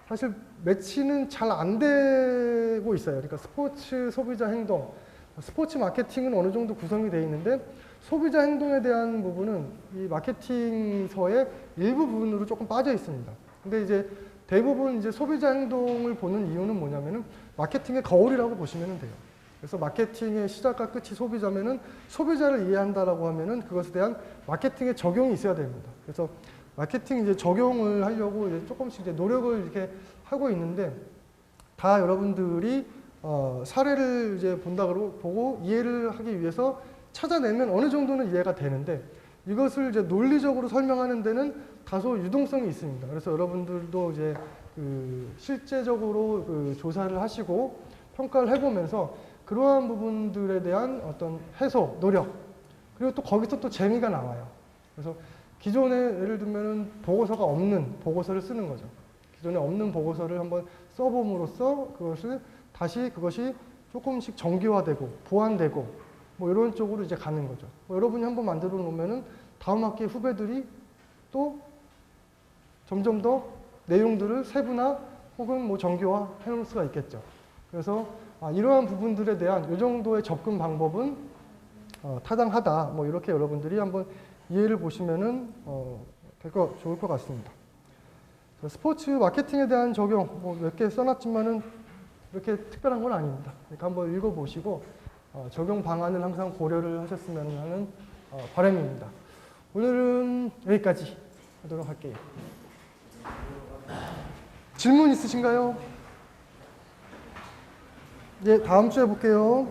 사실 매치는 잘 안 되고 있어요. 그러니까 스포츠 소비자 행동, 스포츠 마케팅은 어느 정도 구성이 되어 있는데 소비자 행동에 대한 부분은 이 마케팅서의 일부 부분으로 조금 빠져 있습니다. 근데 이제 대부분 이제 소비자 행동을 보는 이유는 뭐냐면은 마케팅의 거울이라고 보시면 돼요. 그래서 마케팅의 시작과 끝이 소비자면은 소비자를 이해한다라고 하면은 그것에 대한 마케팅의 적용이 있어야 됩니다. 그래서 마케팅 이제 적용을 하려고 이제 조금씩 이제 노력을 이렇게 하고 있는데 다 여러분들이 사례를 이제 보고 이해를 하기 위해서 찾아내면 어느 정도는 이해가 되는데 이것을 이제 논리적으로 설명하는 데는 다소 유동성이 있습니다. 그래서 여러분들도 이제 그 실제적으로 그 조사를 하시고 평가를 해보면서 그러한 부분들에 대한 어떤 해소, 노력, 그리고 또 거기서 또 재미가 나와요. 그래서 기존에 예를 들면은 보고서가 없는 보고서를 쓰는 거죠. 기존에 없는 보고서를 한번 써봄으로써 그것이 조금씩 정기화되고 보완되고 뭐 이런 쪽으로 이제 가는 거죠. 뭐 여러분이 한번 만들어 놓으면은 다음 학기 후배들이 또 점점 더 내용들을 세분화 혹은 뭐 정기화 해놓을 수가 있겠죠. 그래서 이러한 부분들에 대한 이 정도의 접근 방법은 타당하다. 뭐 이렇게 여러분들이 한번 이해를 보시면은 좋을 것 같습니다. 스포츠 마케팅에 대한 적용 뭐 몇 개 써놨지만은 이렇게 특별한 건 아닙니다. 그러니까 한번 읽어보시고 적용 방안을 항상 고려를 하셨으면 하는 바람입니다. 오늘은 여기까지 하도록 할게요. 질문 있으신가요? 네, 다음 주에 볼게요.